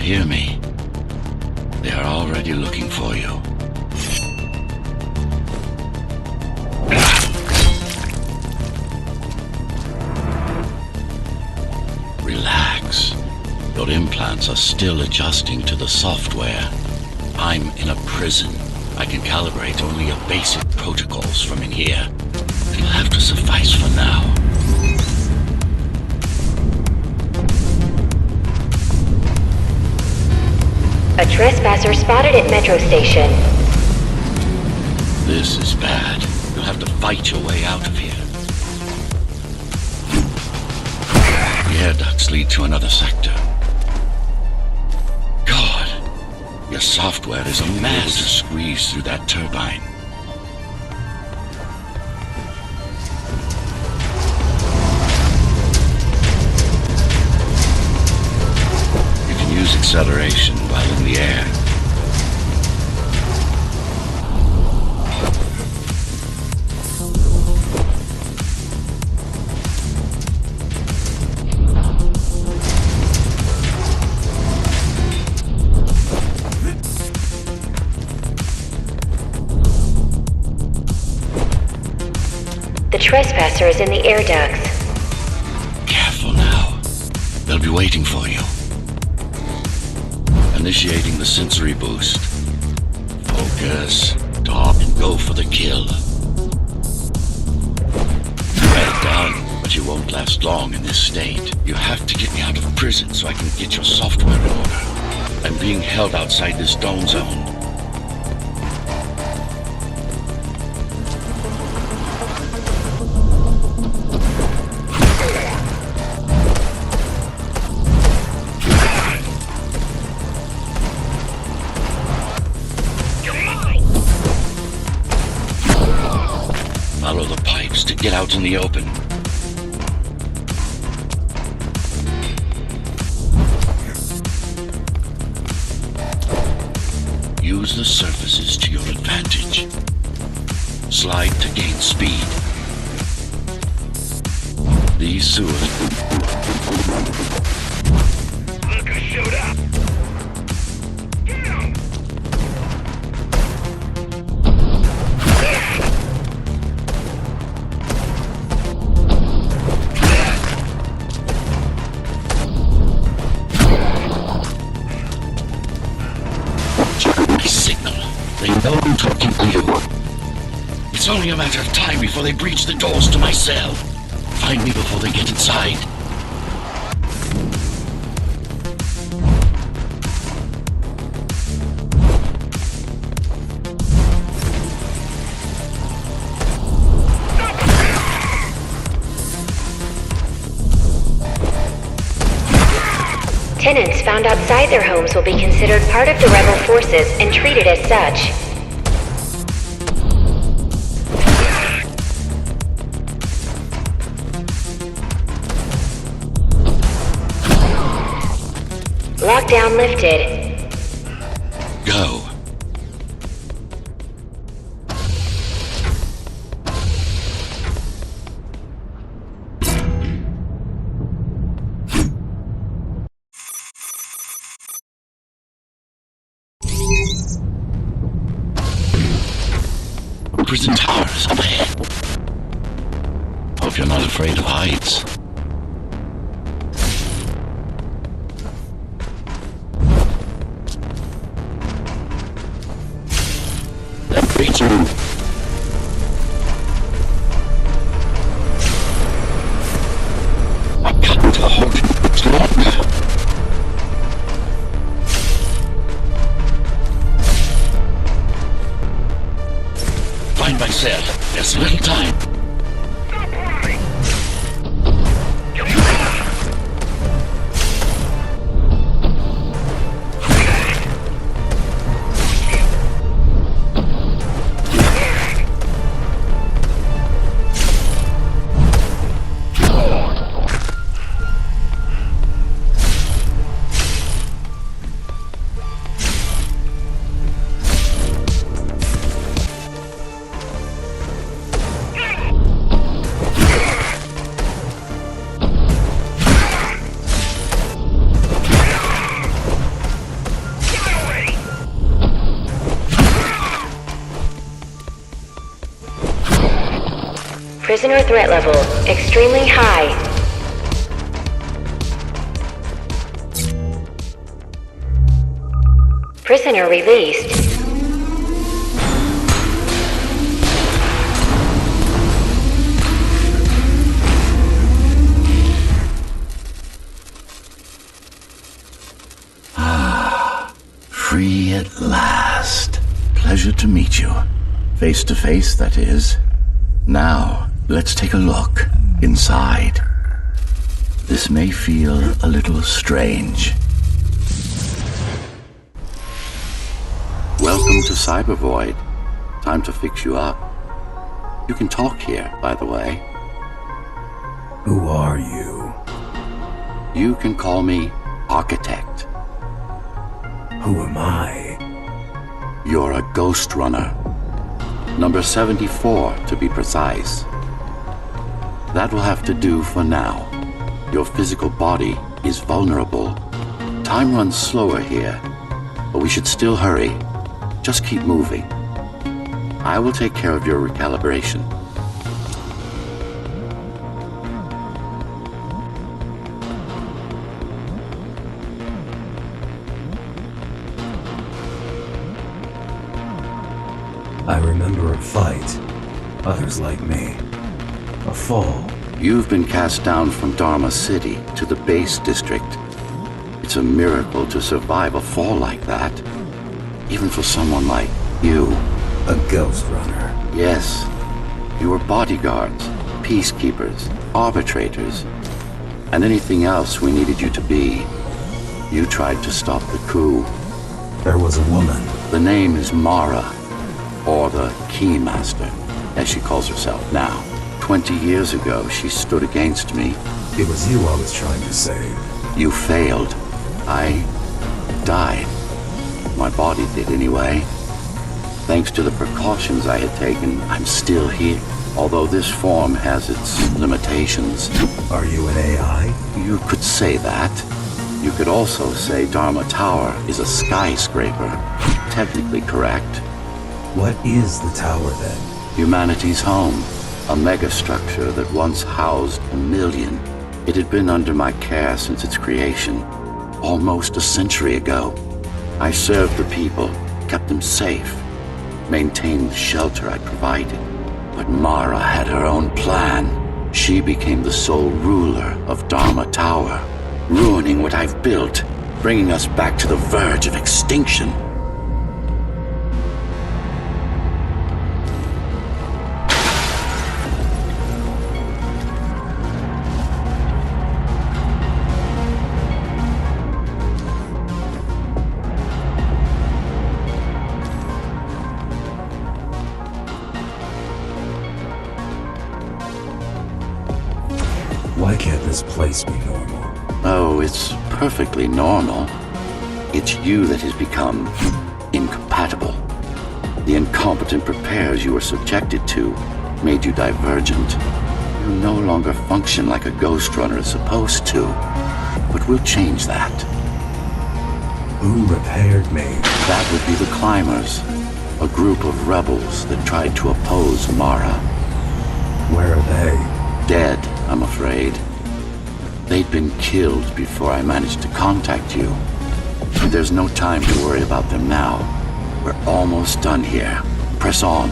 hear me? They are already looking for you. Relax. Your implants are still adjusting to the software. I'm in a prison. I can calibrate only your basic protocols from in here. It'll have to suffice for now. A trespasser spotted at Metro Station. This is bad. You'll have to fight your way out of here. The air ducts lead to another sector. God, your software is a mess to squeeze through that turbine. You can use acceleration while in the air. The trespasser is in the air ducts. Careful now. They'll be waiting for you. Initiating the sensory boost. Focus, talk, and go for the kill. Well done, but you won't last long in this state. You have to get me out of prison so I can get your software in order. I'm being held outside this dome zone. Follow the pipes to get out in the open. Use the surfaces to your advantage. Slide to gain speed. These sewers... Look, I showed up! Get him! They know I'm talking to you. It's only a matter of time before they breach the doors to my cell. Find me before they get inside. Tenants found outside their homes will be considered part of the rebel forces and treated as such. Lockdown lifted. Go. Prison towers up ahead. Hope you're not afraid of heights. That creature. I've got to hold it longer. Find my cell. There's little time. Prisoner threat level extremely high. Prisoner released. Free at last. Pleasure to meet you. Face to face, that is. Now, let's take a look inside. This may feel a little strange. Welcome to Cyber Void. Time to fix you up. You can talk here, by the way. Who are you? You can call me Architect. Who am I? You're a Ghostrunner. Number 74, to be precise. That will have to do for now. Your physical body is vulnerable. Time runs slower here, but we should still hurry. Just keep moving. I will take care of your recalibration. I remember a fight. Others like me. A fall. You've been cast down from Dharma City to the base district. It's a miracle to survive a fall like that. Even for someone like you. A Ghostrunner. Yes. You were bodyguards, peacekeepers, arbitrators, and anything else we needed you to be. You tried to stop the coup. There was a woman. The name is Mara, or the Keymaster, as she calls herself now. 20 years ago, she stood against me. It was you I was trying to save. You failed. I died. My body did anyway. Thanks to the precautions I had taken, I'm still here. Although this form has its limitations. Are you an AI? You could say that. You could also say Dharma Tower is a skyscraper. Technically correct. What is the tower then? Humanity's home. A megastructure that once housed 1 million. It had been under my care since its creation. Almost a century ago. I served the people, kept them safe, maintained the shelter I provided. But Mara had her own plan. She became the sole ruler of Dharma Tower, ruining what I've built, bringing us back to the verge of extinction. Why can't this place be normal? Oh, it's perfectly normal. It's you that has become incompatible. The incompetent repairs you were subjected to made you divergent. You no longer function like a Ghostrunner is supposed to. But we'll change that. Who repaired me? That would be the Climbers, a group of rebels that tried to oppose Mara. Where are they? Dead, I'm afraid. They'd been killed before I managed to contact you. And there's no time to worry about them now. We're almost done here. Press on.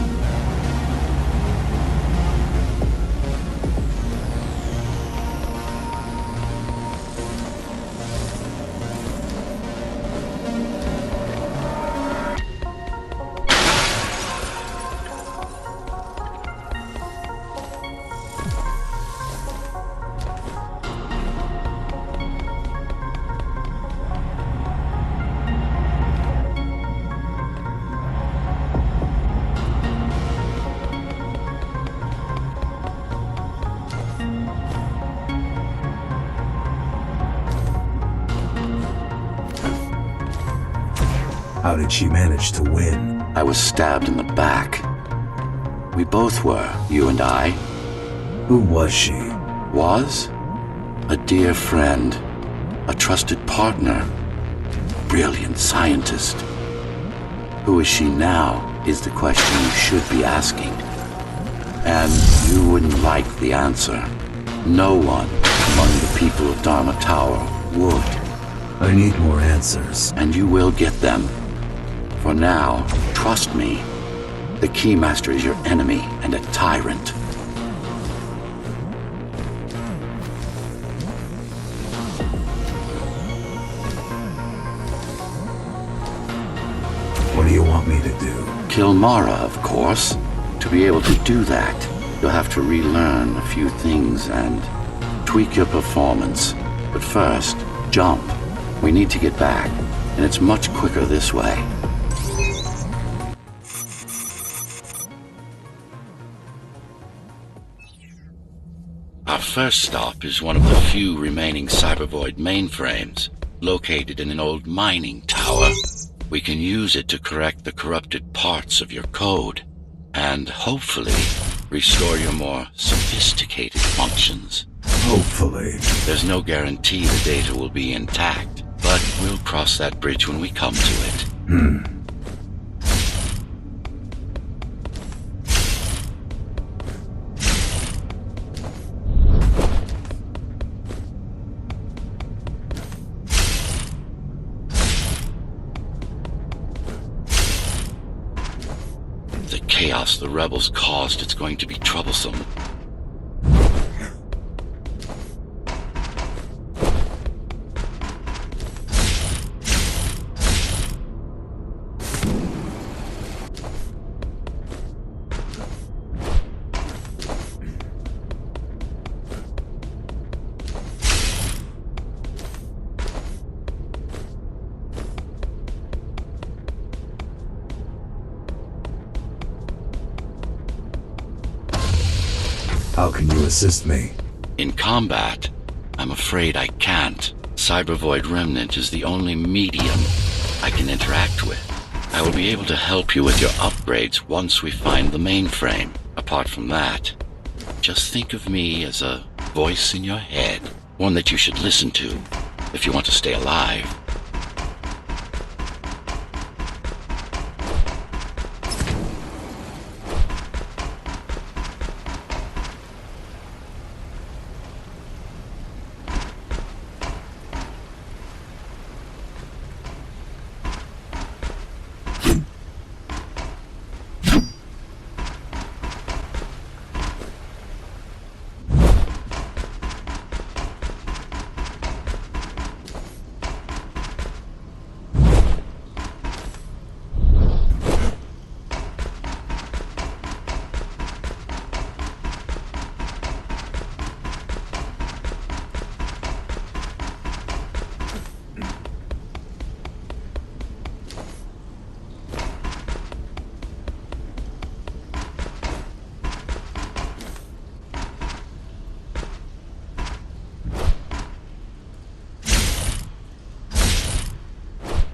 How did she manage to win? I was stabbed in the back. We both were, you and I. Who was she? Was? A dear friend. A trusted partner. Brilliant scientist. Who is she now, is the question you should be asking. And you wouldn't like the answer. No one among the people of Dharma Tower would. I need more answers. And you will get them. For now, trust me. The Keymaster is your enemy and a tyrant. What do you want me to do? Kill Mara, of course. To be able to do that, you'll have to relearn a few things and tweak your performance. But first, jump. We need to get back, and it's much quicker this way. Our first stop is one of the few remaining Cybervoid mainframes, located in an old mining tower. We can use it to correct the corrupted parts of your code, and hopefully restore your more sophisticated functions. Hopefully. There's no guarantee the data will be intact, but we'll cross that bridge when we come to it. The chaos the rebels caused is going to be troublesome. How can you assist me? In combat, I'm afraid I can't. Cybervoid Remnant is the only medium I can interact with. I will be able to help you with your upgrades once we find the mainframe. Apart from that, just think of me as a voice in your head, one that you should listen to if you want to stay alive.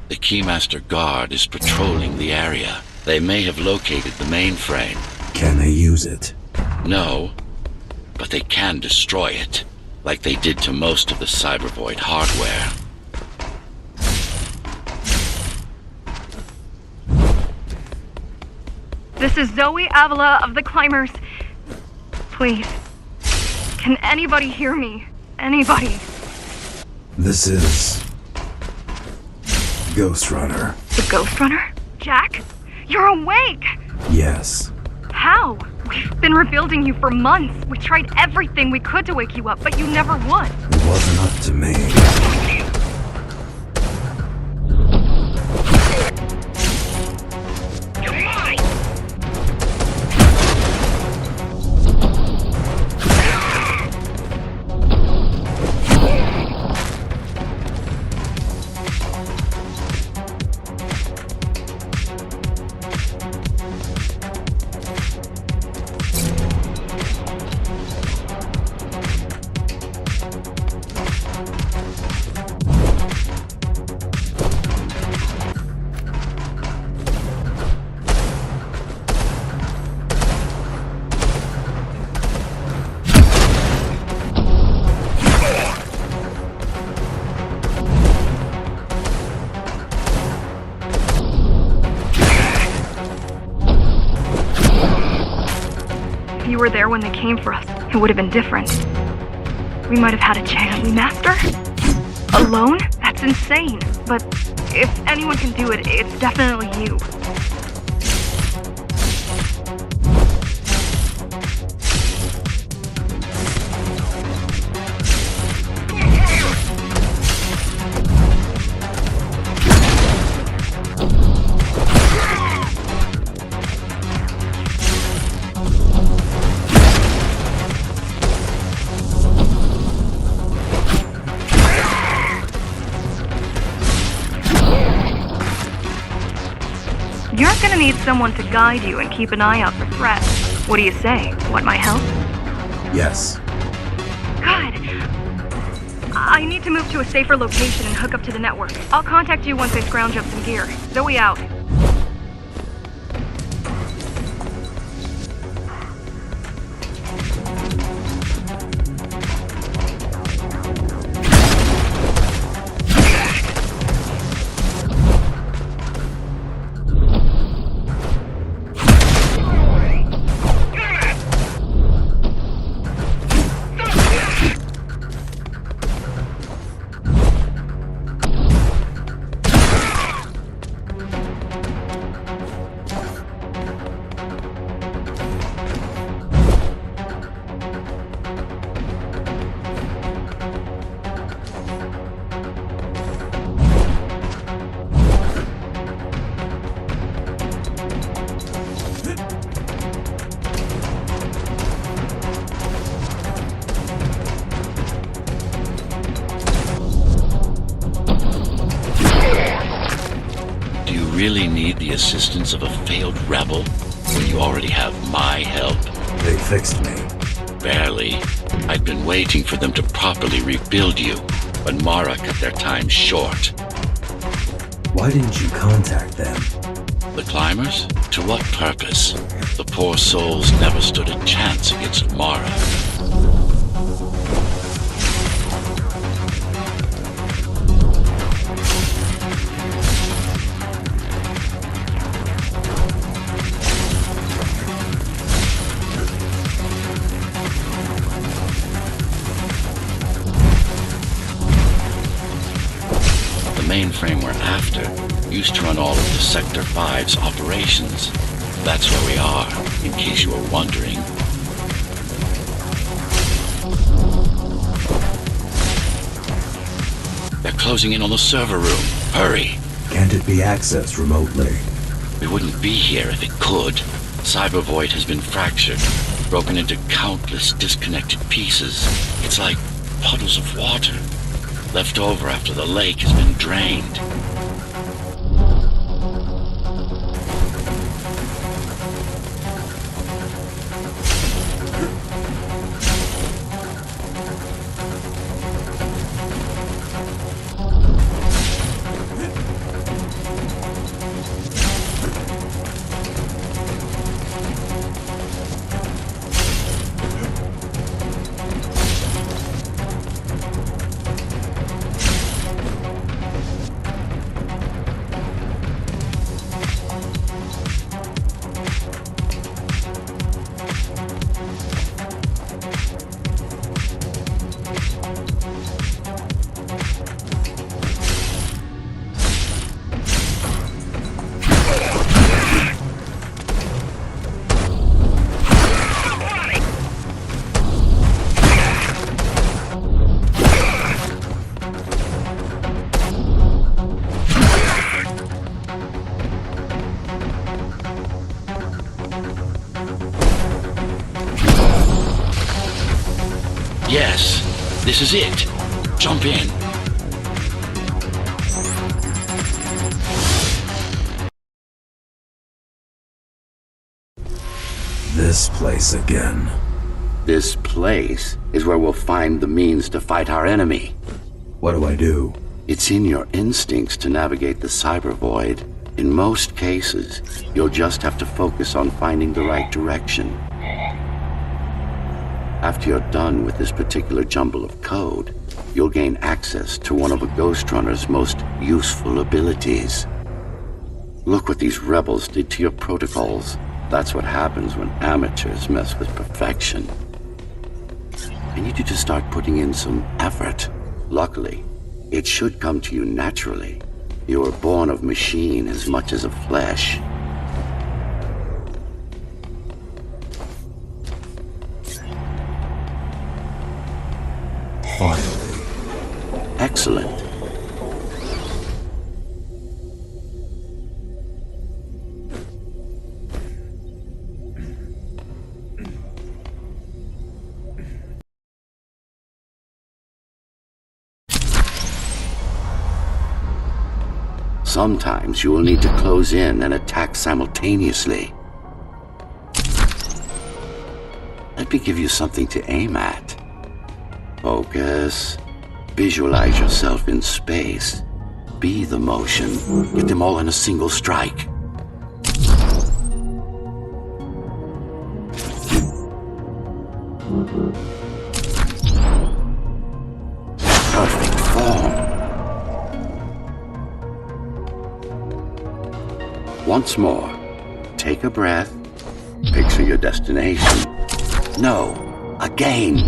The Keymaster Guard is patrolling the area. They may have located the mainframe. Can they use it? No, but they can destroy it, like they did to most of the Cybervoid hardware. This is Zoe Avila of the Climbers. Please, can anybody hear me? Anybody? This is... Ghostrunner. The Ghostrunner? Jack? You're awake! Yes. How? We've been rebuilding you for months. We tried everything we could to wake you up, but you never won. It wasn't up to me. you were there when they came for us, it would have been different. We might have had a chance. Master? Alone? That's insane. But if anyone can do it, it's definitely you. You're gonna need someone to guide you and keep an eye out for threats. What do you say? Want my help? Yes. Good. I need to move to a safer location and hook up to the network. I'll contact you once I scrounge up some gear. Zoe out. Really need the assistance of a failed rebel when you already have my help? They fixed me. Barely. I'd been waiting for them to properly rebuild you, but Mara cut their time short. Why didn't you contact them? The climbers? To what purpose? The poor souls never stood a chance against Mara. The mainframe we're after used to run all of the Sector 5's operations. That's where we are, in case you were wondering. They're closing in on the server room. Hurry! Can't it be accessed remotely? We wouldn't be here if it could. Cyber Void has been fractured, broken into countless disconnected pieces. It's like puddles of water, left over after the lake has been drained. Yes, this is it. Jump in. This place again. This place is where we'll find the means to fight our enemy. What do I do? It's in your instincts to navigate the cyber void. In most cases, you'll just have to focus on finding the right direction. After you're done with this particular jumble of code, you'll gain access to one of a Ghostrunner's most useful abilities. Look what these rebels did to your protocols. That's what happens when amateurs mess with perfection. I need you to start putting in some effort. Luckily, it should come to you naturally. You were born of machine as much as of flesh. Finally. Excellent. Sometimes you will need to close in and attack simultaneously. Let me give you something to aim at. Focus. Visualize yourself in space. Be the motion. Get them all in a single strike. Perfect form. Once more, take a breath. Picture your destination. No, again.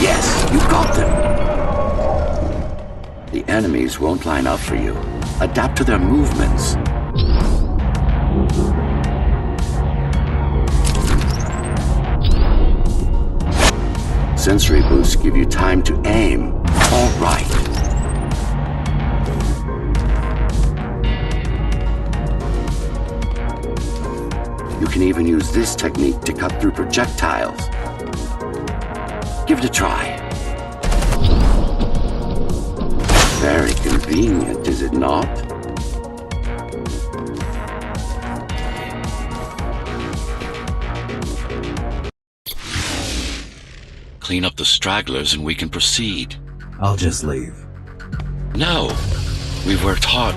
Yes, you got them. The enemies won't line up for you. Adapt to their movements. Sensory boosts give you time to aim. All right. You can even use this technique to cut through projectiles. Give it a try. Very convenient, is it not? Clean up the stragglers and we can proceed. I'll just leave. No, we've worked hard.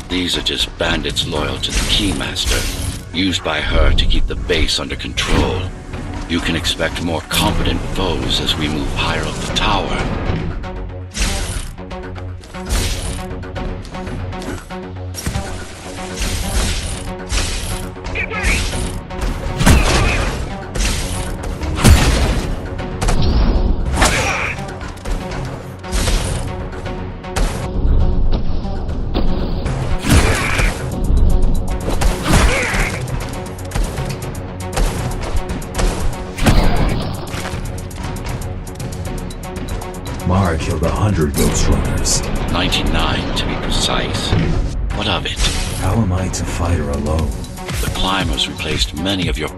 These are just bandits loyal to the Keymaster, used by her to keep the base under control. You can expect more competent foes as we move higher up the tower. Mara killed 100 Ghostrunners. 99 to be precise. What of it? How am I to fight her alone? The climbers replaced many of your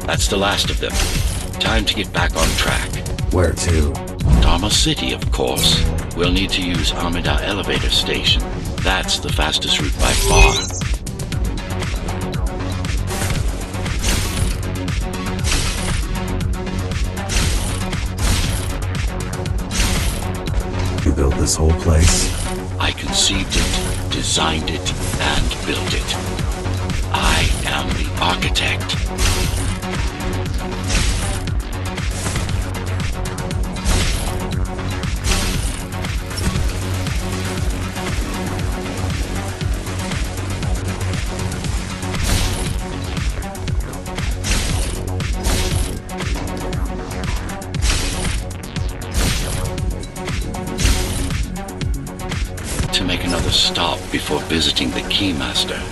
That's the last of them. Time to get back on track. Where to? Dharma City, of course. We'll need to use Amida Elevator Station. That's the fastest route by far. You built this whole place? I conceived it, designed it, and built it. I am the architect. before visiting the Keymaster.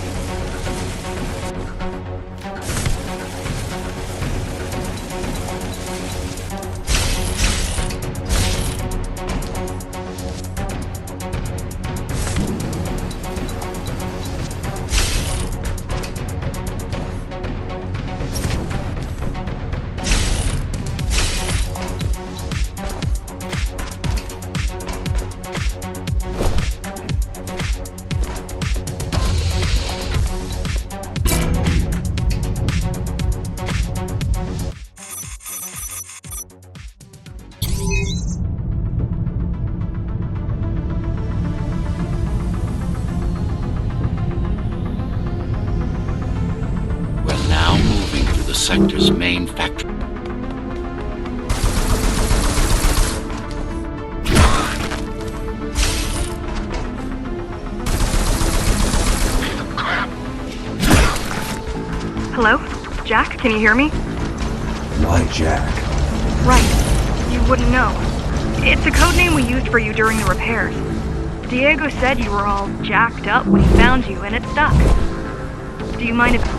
Sector's main factory. Hello? Jack, can you hear me? Why Jack? Right. You wouldn't know. It's a code name we used for you during the repairs. Diego said you were all jacked up when he found you, and it stuck. Do you mind if...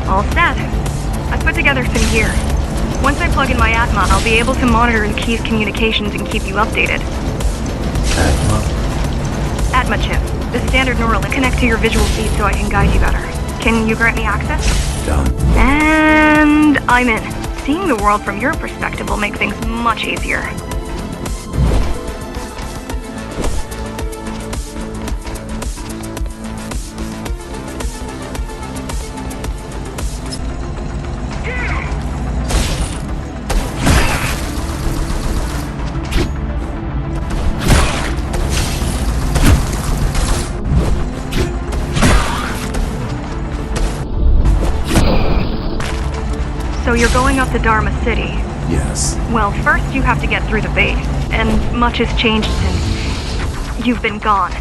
All set. I've put together some gear. Once I plug in my Atma, I'll be able to monitor the key's communications and keep you updated. Atma? Atma chip. The standard neural link. Connect to your visual feed so I can guide you better. Can you grant me access? Done. And I'm in. Seeing the world from your perspective will make things much easier. So you're going up to Dharma City? Yes. Well, first you have to get through the base, and much has changed since you've been gone.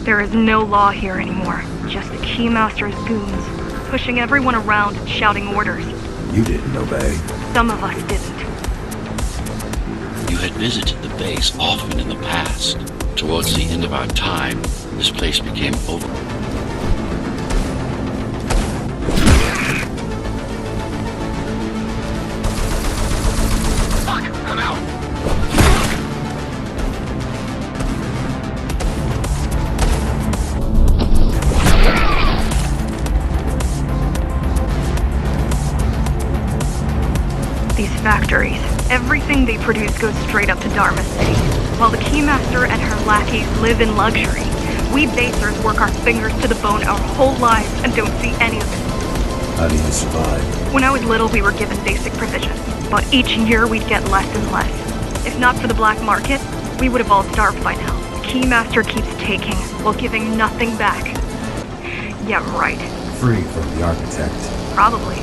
There is no law here anymore, just the Keymaster's goons, pushing everyone around and shouting orders. You didn't obey. Some of us didn't. You had visited the base often in the past. Towards the end of our time, this place became over. Fuck, I'm out. These factories, everything they produce goes straight up to Dharma City. While the Keymaster and her lackeys live in luxury, we basers work our fingers to the bone our whole lives and don't see any of it. How do you survive? When I was little, we were given basic provisions, but each year we'd get less and less. If not for the black market, we would have all starved by now. The Keymaster keeps taking, while giving nothing back. Yeah, right. Free from the architect. Probably.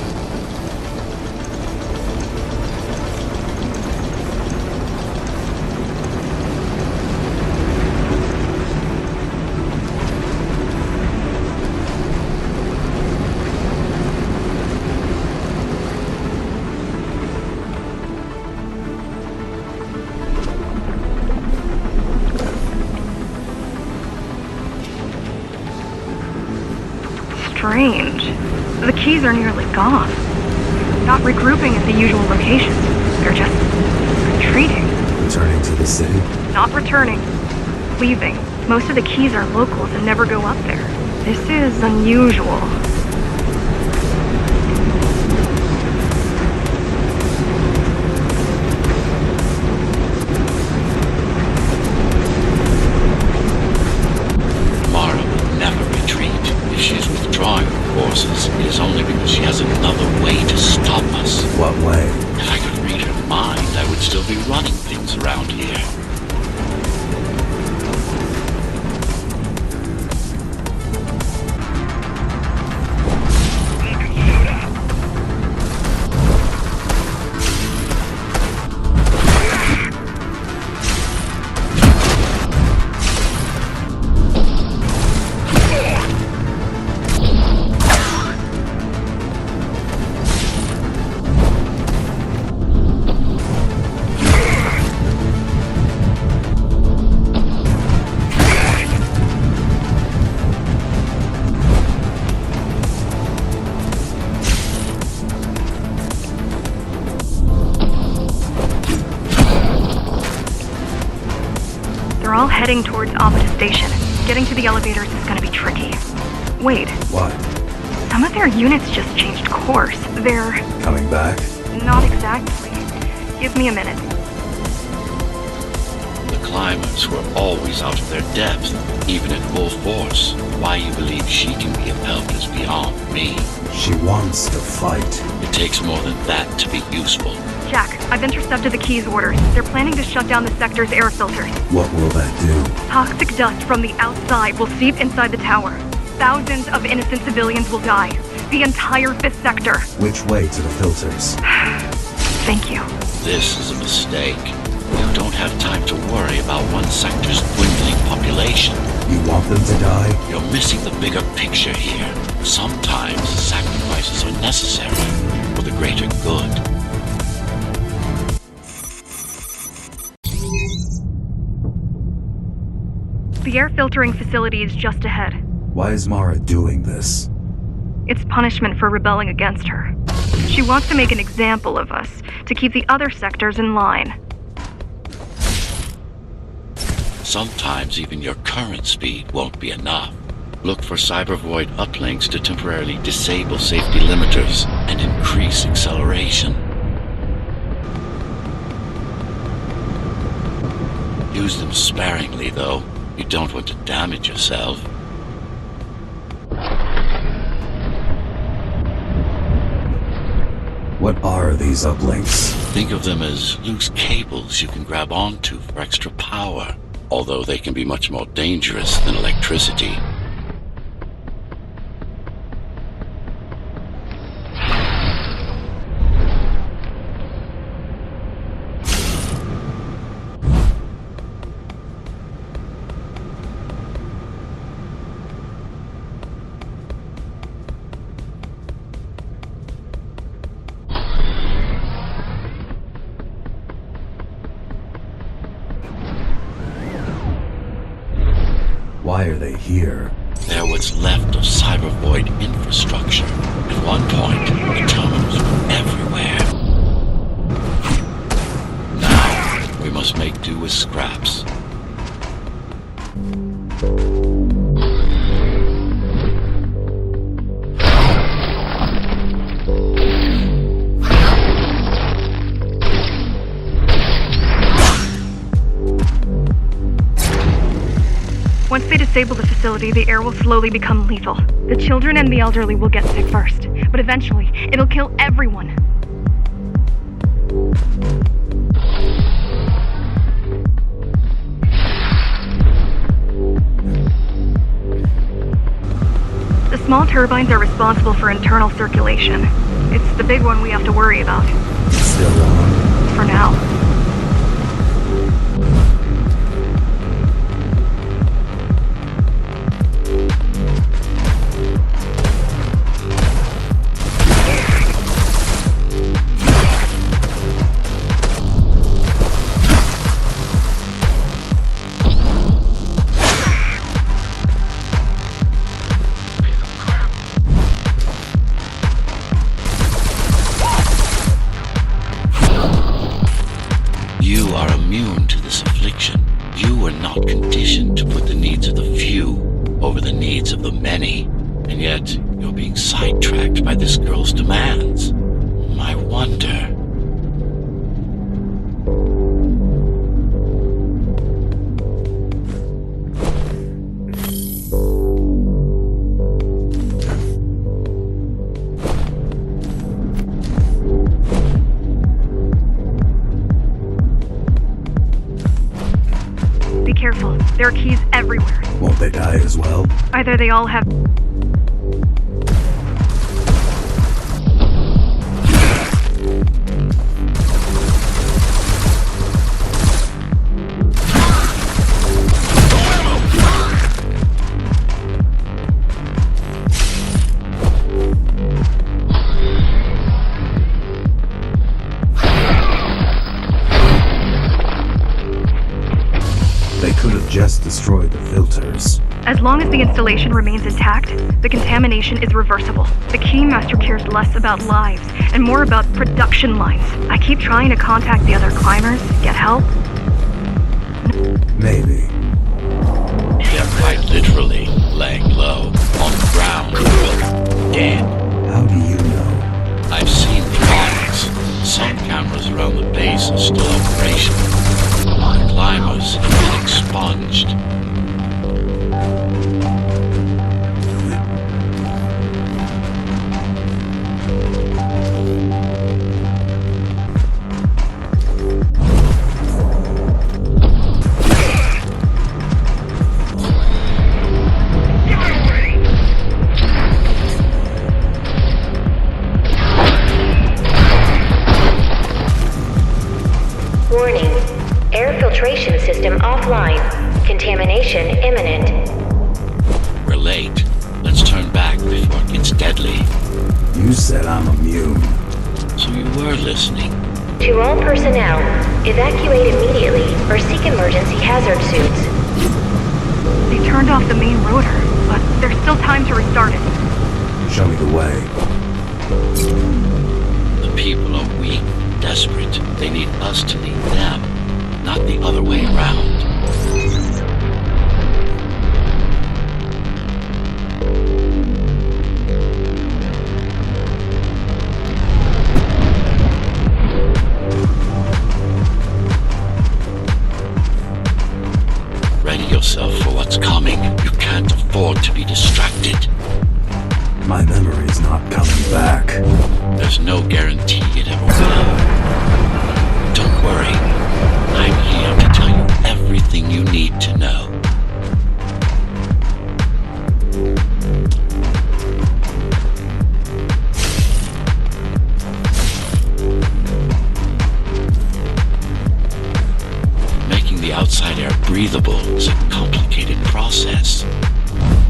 Strange. The keys are nearly gone. Not regrouping at the usual locations. They're just retreating. Returning to the city? Not returning. Leaving. Most of the keys are locals and never go up there. This is unusual. Forces, it is only because she has another way to stop us. What way? If I could read her mind, I would still be running things around here. heading towards Amida Station. Getting to the elevators is gonna be tricky. Wait, What? some of their units just changed course. They're... Coming back? not exactly. Give me a minute. The climbers were always out of their depth, even at full force. Why you believe she can be of help is beyond me. She wants to fight. It takes more than that to be useful. Jack, I've intercepted the Key's orders. They're planning to shut down the sector's air filters. What will that do? Toxic dust from the outside will seep inside the tower. Thousands of innocent civilians will die. The entire 5th sector. Which way to the filters? Thank you. This is a mistake. You don't have time to worry about one sector's dwindling population. You want them to die? You're missing the bigger picture here. Sometimes sacrifices are necessary for the greater good. The air filtering facility is just ahead. Why is Mara doing this? It's punishment for rebelling against her. She wants to make an example of us, to keep the other sectors in line. Sometimes even your current speed won't be enough. Look for cybervoid uplinks to temporarily disable safety limiters and increase acceleration. Use them sparingly, though. You don't want to damage yourself. What are these uplinks? Think of them as loose cables you can grab onto for extra power, although they can be much more dangerous than electricity. Why are they here? They're what's left of cybervoid infrastructure. At one point, the terminals were everywhere. Now, we must make do with scraps. Once they disable the facility, the air will slowly become lethal. The children and the elderly will get sick first, but eventually, it'll kill everyone. The small turbines are responsible for internal circulation. It's the big one we have to worry about. Still on? For now. You are immune to this affliction. You are not conditioned to put the needs of the few over the needs of the many. And yet, you're being sidetracked by this girl's demands. I wonder... Be careful. There are keys everywhere. Won't they die as well? Either they all have... They could have just destroyed the filters. As long as the installation remains intact, the contamination is reversible. The Keymaster cares less about lives and more about production lines. I keep trying to contact the other climbers, get help. Maybe. They're quite literally laying low, on the ground, dead. How do you know? I've seen drawings. Some cameras around the base are still operational. The climbers have been expunged. Warning. Air filtration system offline. Contamination imminent. We're late. Let's turn back before it gets deadly. You said I'm immune. So you were listening. To all personnel, evacuate immediately or seek emergency hazard suits. They turned off the main rotor, but there's still time to restart it. Show me the way. The people are weak, desperate. They need us to need them, not the other way around. Ready yourself for what's coming. You can't afford to be distracted. My memory's not coming back. There's no guarantee it ever will. Don't worry. I'm here to tell you everything you need to know. Making the outside air breathable is a complicated process.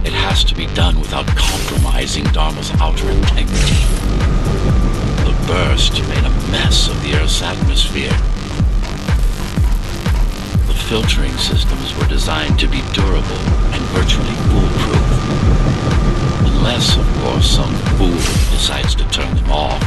It has to be done without compromising Dharma's outer integrity. The burst made a mess of the Earth's atmosphere. The filtering systems were designed to be durable and virtually foolproof. Unless, of course, some fool decides to turn them off.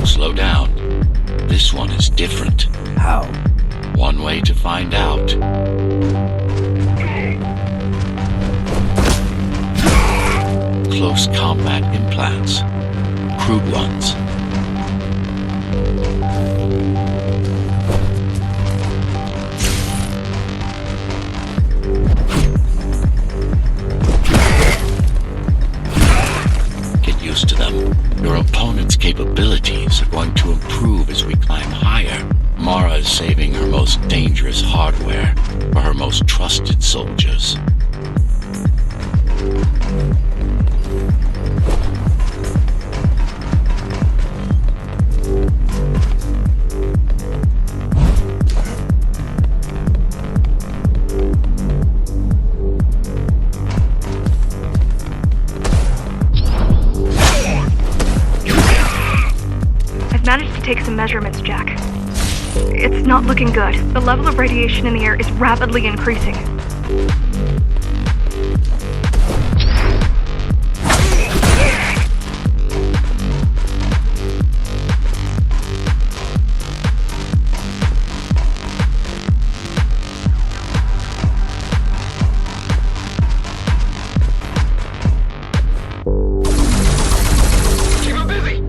Slow down. This one is different. How? One way to find out. Close combat implants. Crude ones. Get used to them. Your opponent's capabilities are going to improve as we climb higher. Mara is saving her most dangerous hardware for her most trusted soldiers. I've managed to take some measurements, Jack. It's not looking good. The level of radiation in the air is rapidly increasing. Keep him busy!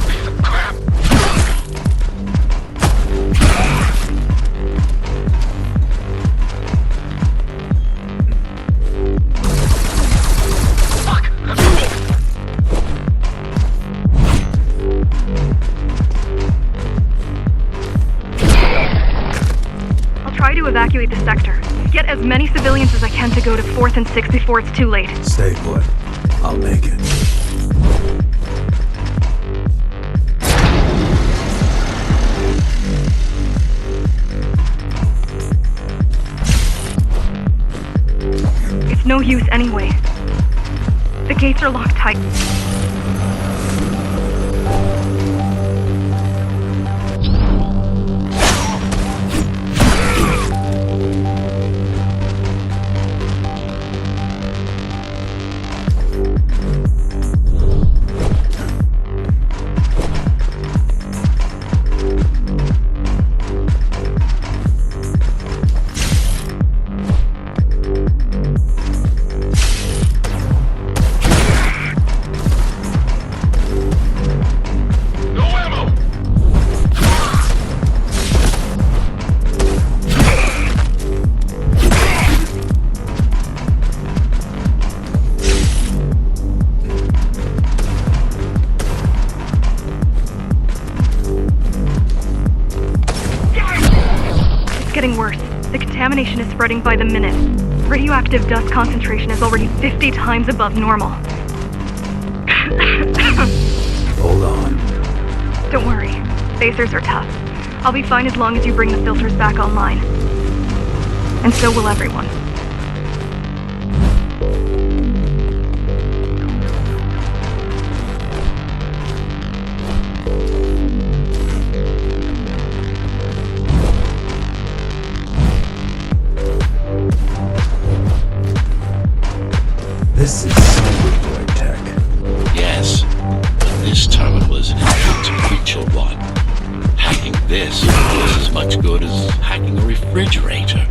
Piece of crap! Fuck! I'll try to evacuate the sector. Get as many civilians as I can to go to 4th and 6th before it's too late. Stay put. I'll make it. It's no use anyway. The gates are locked tight. No ammo! It's getting worse. The contamination is spreading by the minute. Radioactive dust concentration is already 50 times above normal. Hold on. Don't worry. Phasers are tough. I'll be fine as long as you bring the filters back online. And so will everyone. This is cyberboy tech. Yes, but this terminal is an inconsequential one. Hacking this is as much good as hacking a refrigerator.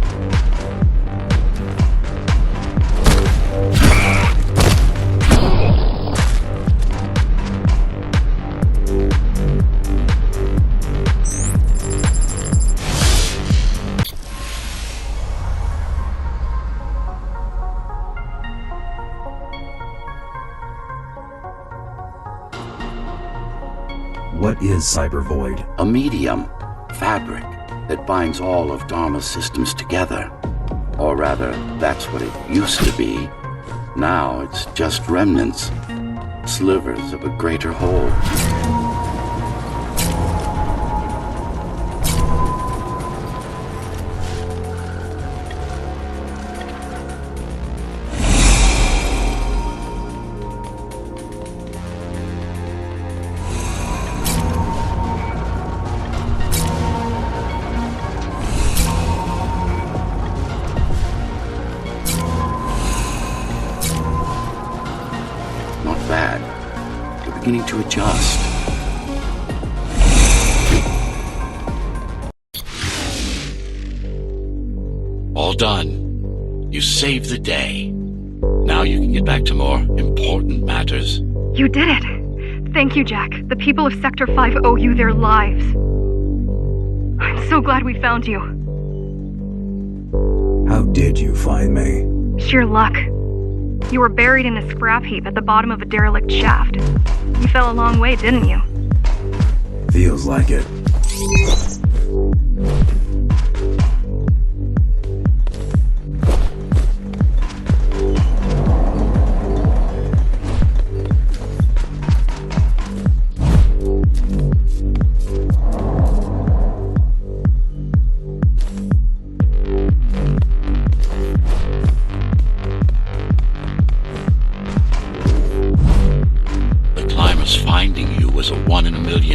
What is Cybervoid? A medium, fabric, that binds all of Dharma's systems together. Or rather, that's what it used to be. Now it's just remnants, slivers of a greater whole. Not bad. We're beginning to adjust. All done. You saved the day. Now you can get back to more important matters. You did it! Thank you, Jack. The people of Sector 5 owe you their lives. I'm so glad we found you. How did you find me? Sheer luck. You were buried in a scrap heap at the bottom of a derelict shaft. You fell a long way, didn't you? Feels like it.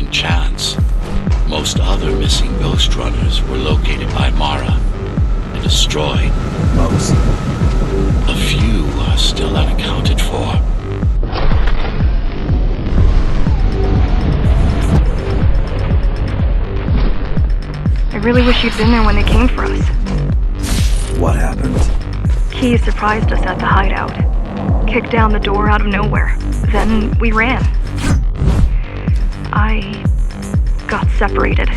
second chance. Most other missing Ghostrunners were located by Mara and destroyed. Most? A few are still unaccounted for. I really wish you'd been there when they came for us. What happened? Key surprised us at the hideout. Kicked down the door out of nowhere. Then we ran. I got separated.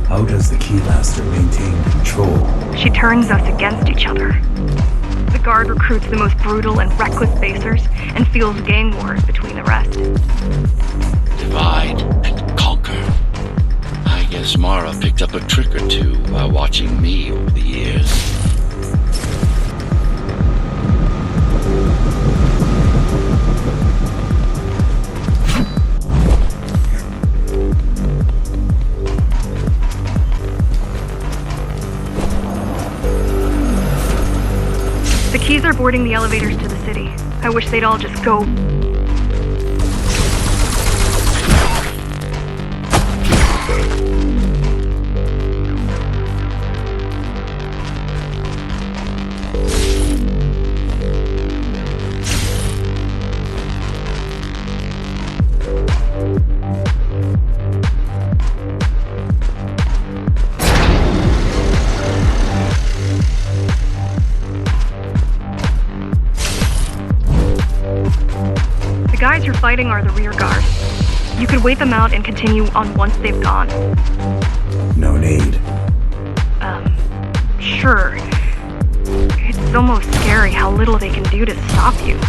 How does the Keymaster maintain control? She turns us against each other. The guard recruits the most brutal and reckless basers and fuels gang wars between the rest. Divide and conquer. I guess Mara picked up a trick or two while watching me over the years. The Keys are boarding the elevators to the city. I wish they'd all just go. The guys you're fighting are the rear guard. You could wait them out and continue on once they've gone. No need. Sure. It's almost scary how little they can do to stop you.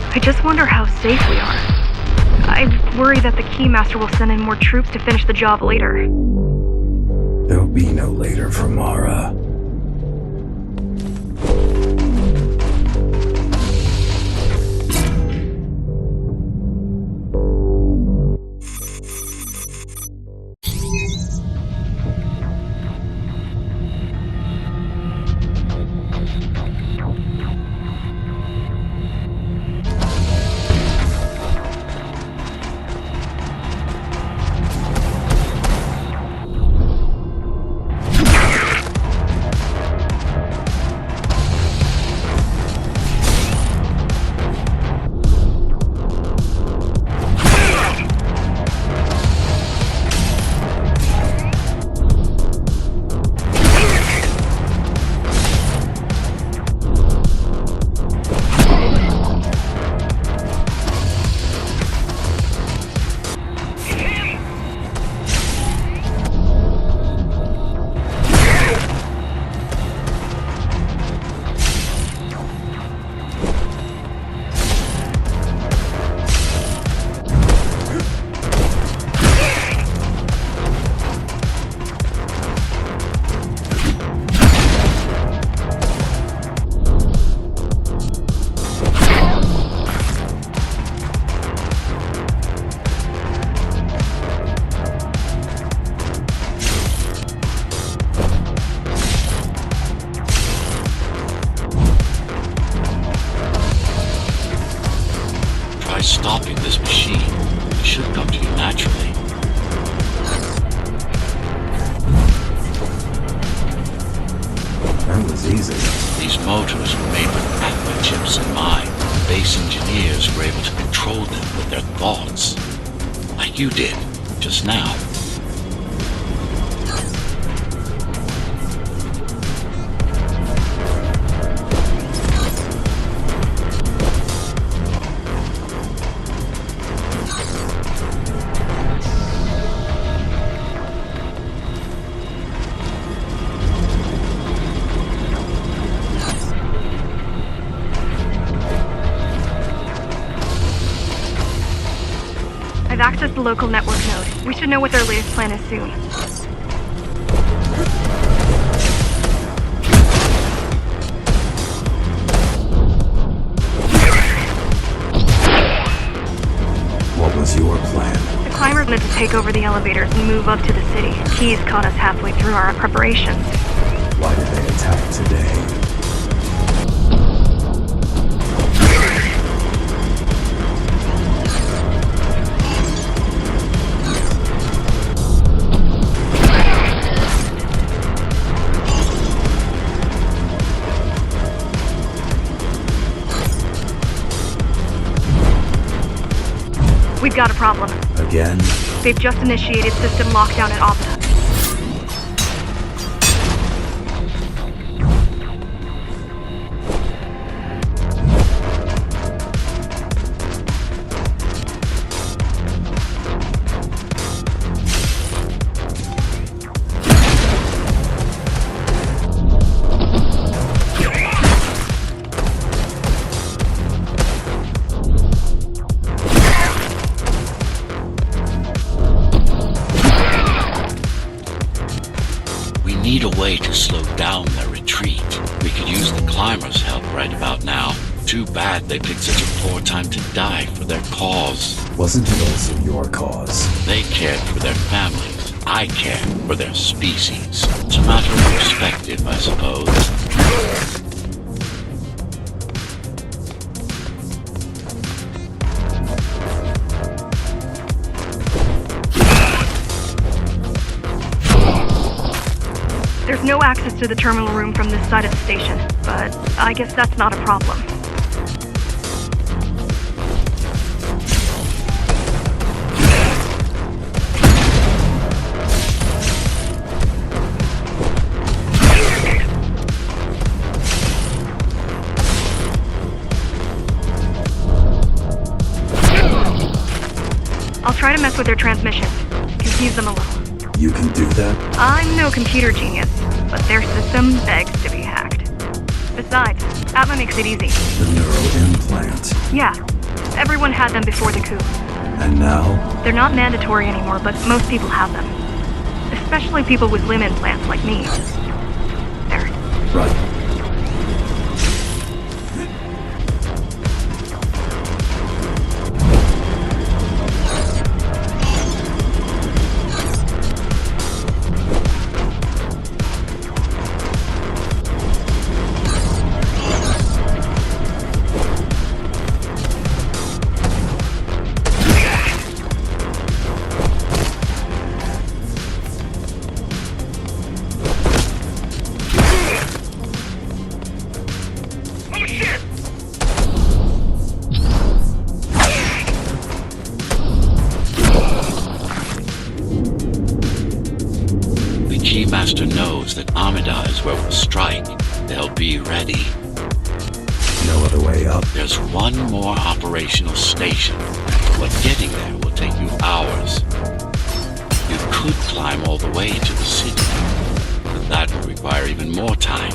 I just wonder how safe we are. I worry that the Keymaster will send in more troops to finish the job later. There'll be no later for Mara. Try stopping this machine. It should come to you naturally. That was easy. These motors were made with Atma chips in mind. Base engineers were able to control them with their thoughts. Like you did, just now. access the local network node. We should know what their latest plan is soon. What was your plan? The climbers wanted to take over the elevators and move up to the city. Keys caught us halfway through our preparations. Why did they attack today? We've got a problem. Again? They've just initiated system lockdown at Opta. Need a way to slow down their retreat. We could use the climbers' help right about now. Too bad they picked such a poor time to die for their cause. Wasn't it also your cause? They cared for their families. I care for their species. It's a matter of perspective, I suppose. There's no access to the terminal room from this side of the station, but I guess that's not a problem. I'll try to mess with their transmissions, confuse them a little. You can do that? I'm no computer genius, but their system begs to be hacked. Besides, Atma makes it easy. The neural implant. Yeah, everyone had them before the coup. And now? They're not mandatory anymore, but most people have them. Especially people with limb implants like me. There. Right. Master knows that Amida is where we'll strike. They'll be ready. No other way up. There's one more operational station, but getting there will take you hours. You could climb all the way to the city, but that would require even more time.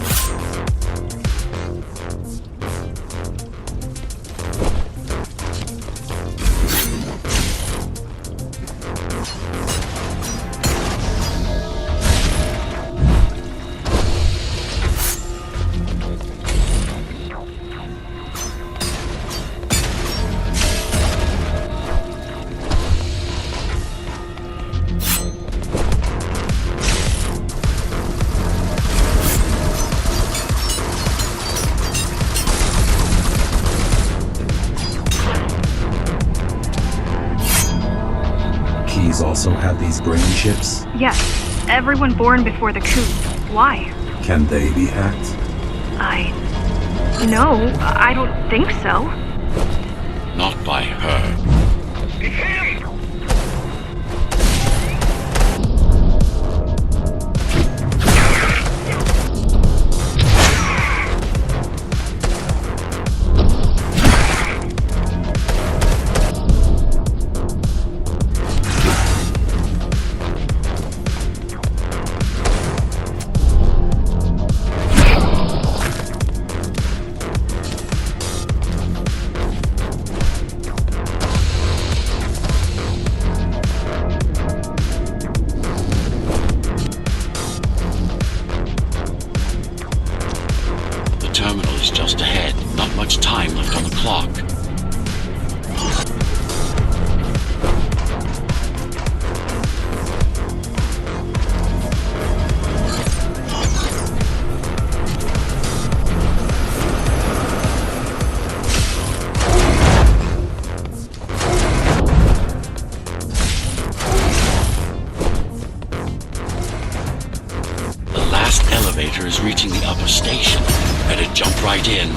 Also have these brain chips? Yes, everyone born before the coup. Why? Can they be hacked? No, I don't think so. Not by her. It's him! elevator is reaching the upper station. Better jump right in.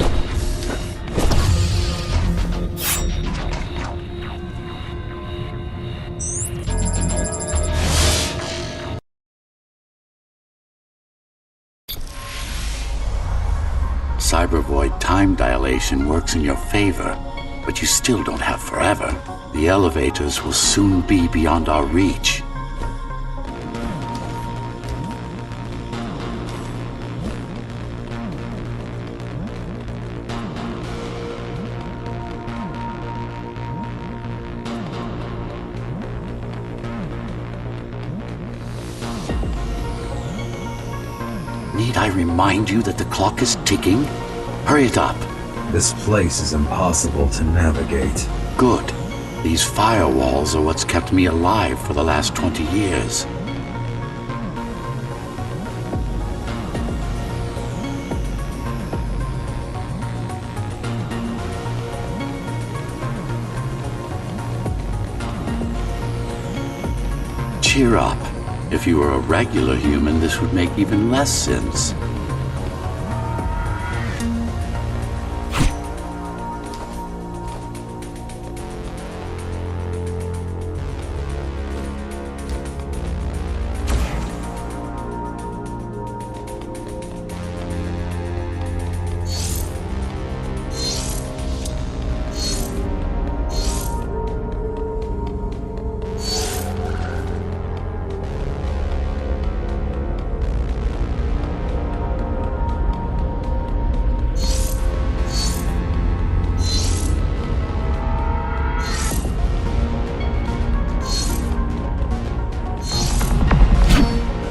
Cybervoid time dilation works in your favor, but you still don't have forever. The elevators will soon be beyond our reach. Need I remind you that the clock is ticking? Hurry it up. This place is impossible to navigate. Good. These firewalls are what's kept me alive for the last 20 years. Cheer up. If you were a regular human, this would make even less sense.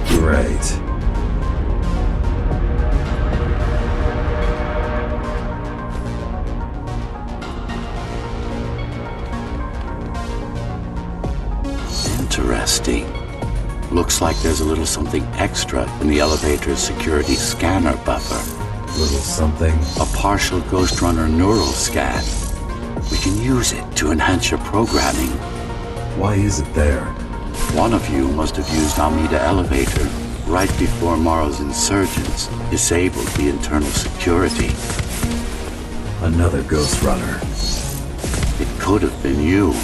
Great. Interesting. Looks like there's a little something extra in the elevator's security scanner buffer. Little something. A partial Ghostrunner neural scan. We can use it to enhance your programming. Why is it there? One of you must have used Almeida Elevator right before Morrow's insurgents disabled the internal security. Another Ghostrunner. It could have been you.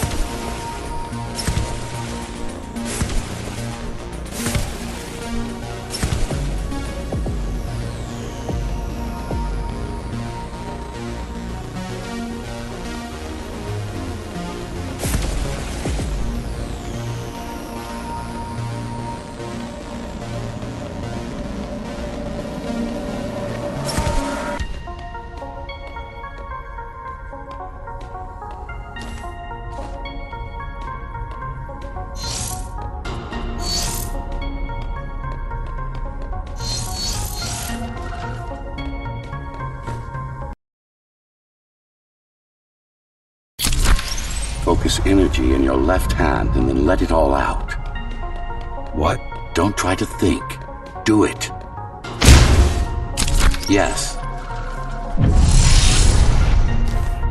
Focus energy in your left hand and then let it all out. What? Don't try to think. Do it. Yes.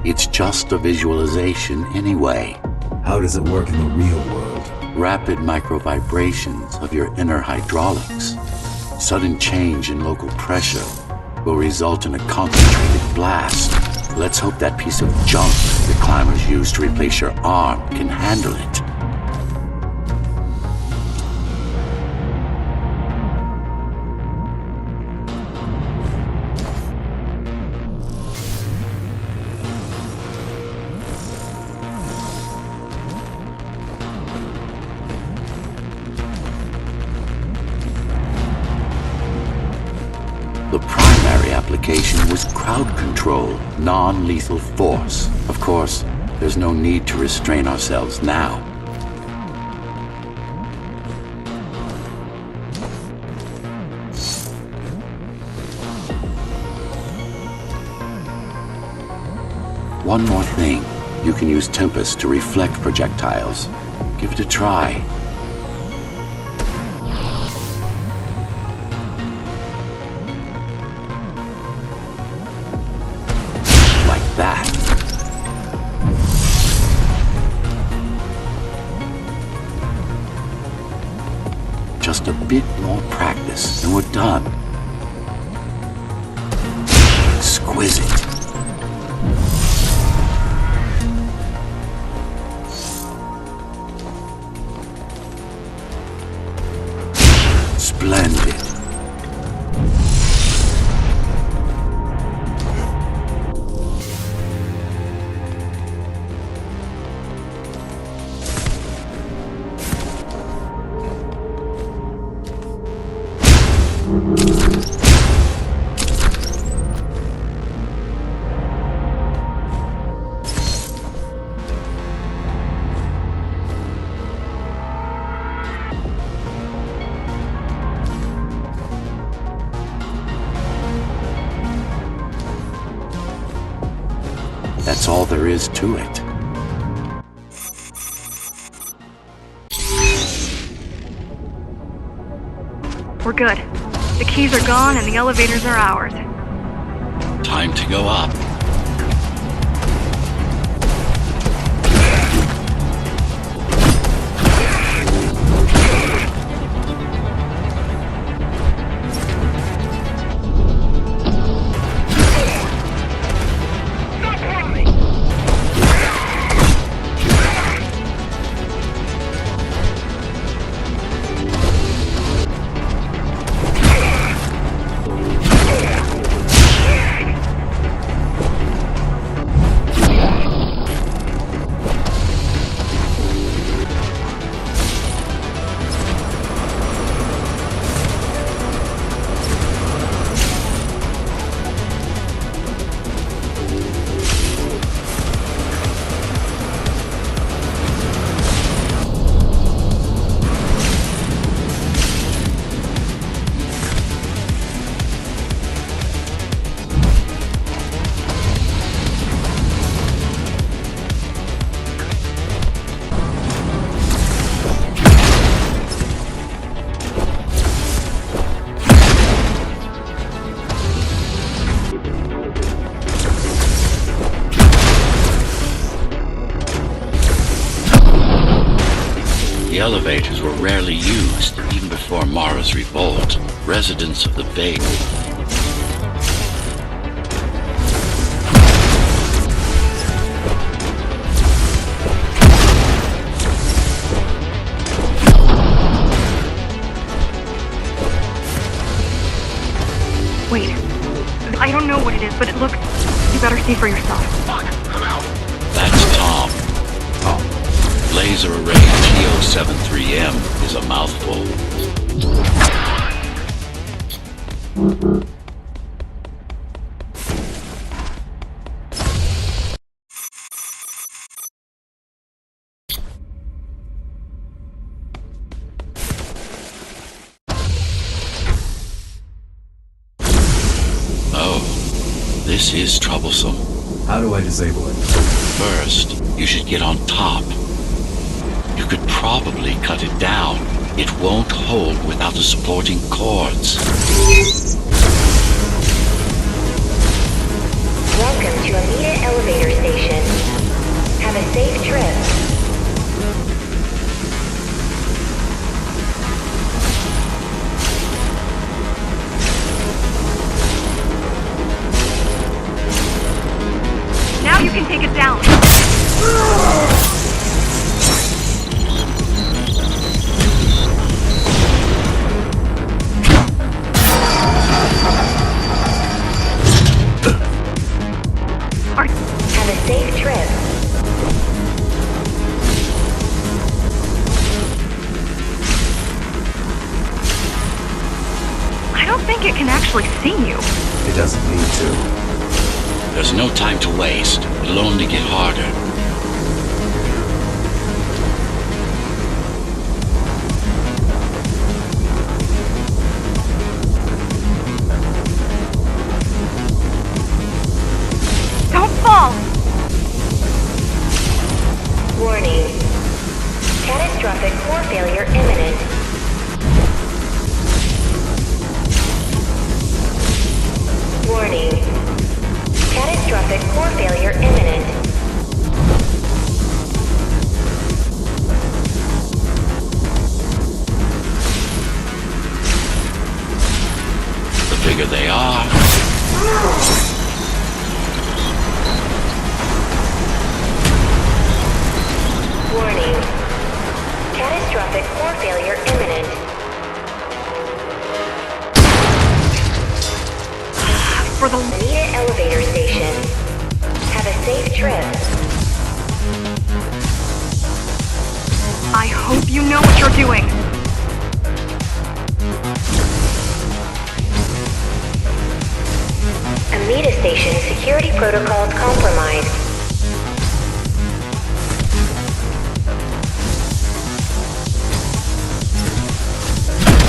It's just a visualization anyway. How does it work in the real world? Rapid microvibrations of your inner hydraulics. Sudden change in local pressure will result in a concentrated blast. Let's hope that piece of junk the climbers used to replace your arm can handle it. The primary application was crowd control, non-lethal force. Of course, there's no need to restrain ourselves now. One more thing. You can use Tempest to reflect projectiles. Give it a try. That. Just a bit more practice and we're done. exquisite. Splendid. That's all there is to it. We're good. The keys are gone and the elevators are ours. Time to go up. The elevators were rarely used, even before Mara's revolt. Residents of the Bay Wait. I don't know what it is, but it looks... You better see for yourself. Fuck, I'm out. That's Tom. Tom. Laser array TO-73M is a mouthful. Oh, this is troublesome. How do I disable it? First, you should get on top. You could probably cut it down. It won't hold without the supporting cords. Welcome to Amita Elevator Station. Have a safe trip. Now you can take it down. Have a safe trip. I don't think it can actually see you. It doesn't need to. There's no time to waste. It'll only get harder. Don't fall! Warning. Catastrophic core failure imminent. Warning. Catastrophic core failure imminent. The bigger they are, failure imminent. For the... Anita elevator station. Have a safe trip. I hope you know what you're doing. Amita station security protocols compromised.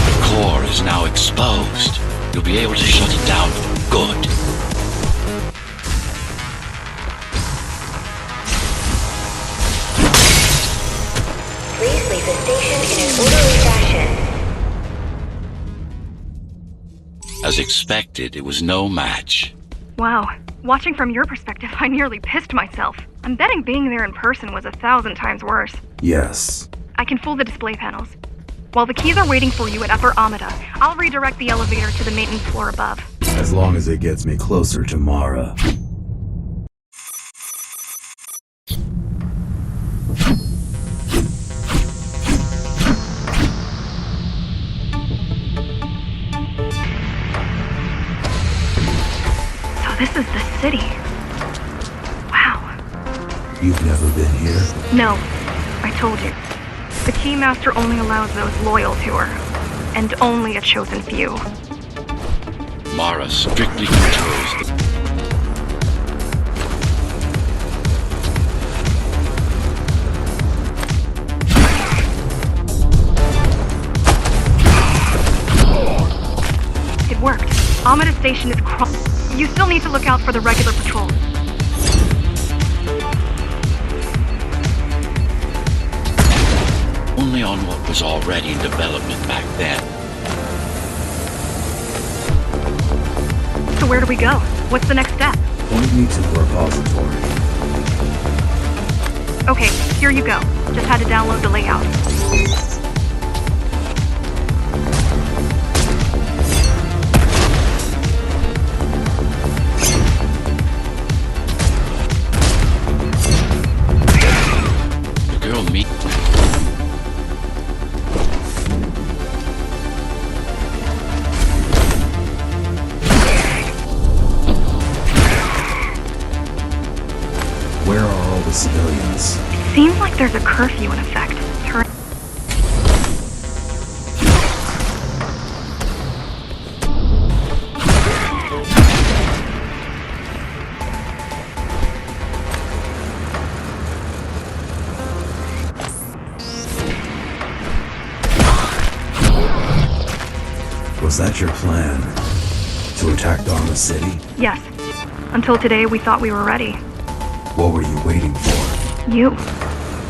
The core is now exposed. You'll be able to shut it down for good. Please leave the station in an orderly fashion. As expected, it was no match. Wow. Watching from your perspective, I nearly pissed myself. I'm betting being there in person was 1,000 times worse. Yes. I can fool the display panels. While the keys are waiting for you at Upper Amida, I'll redirect the elevator to the maintenance floor above. As long as it gets me closer to Mara. So this is the city. Wow. You've never been here? No, I told you. The Keymaster only allows those loyal to her, and only a chosen few. Mara strictly controls the... It worked. Amida Station is You still need to look out for the regular patrols. only on what was already in development back then. So where do we go? What's the next step? Point me to the repository. Okay, here you go. Just had to download the layout. The girl meet... Where are all the civilians? Seems like there's a curfew in effect. Was that your plan? To attack Dharma City? Yes. Until today, we thought we were ready. What were you waiting for? You.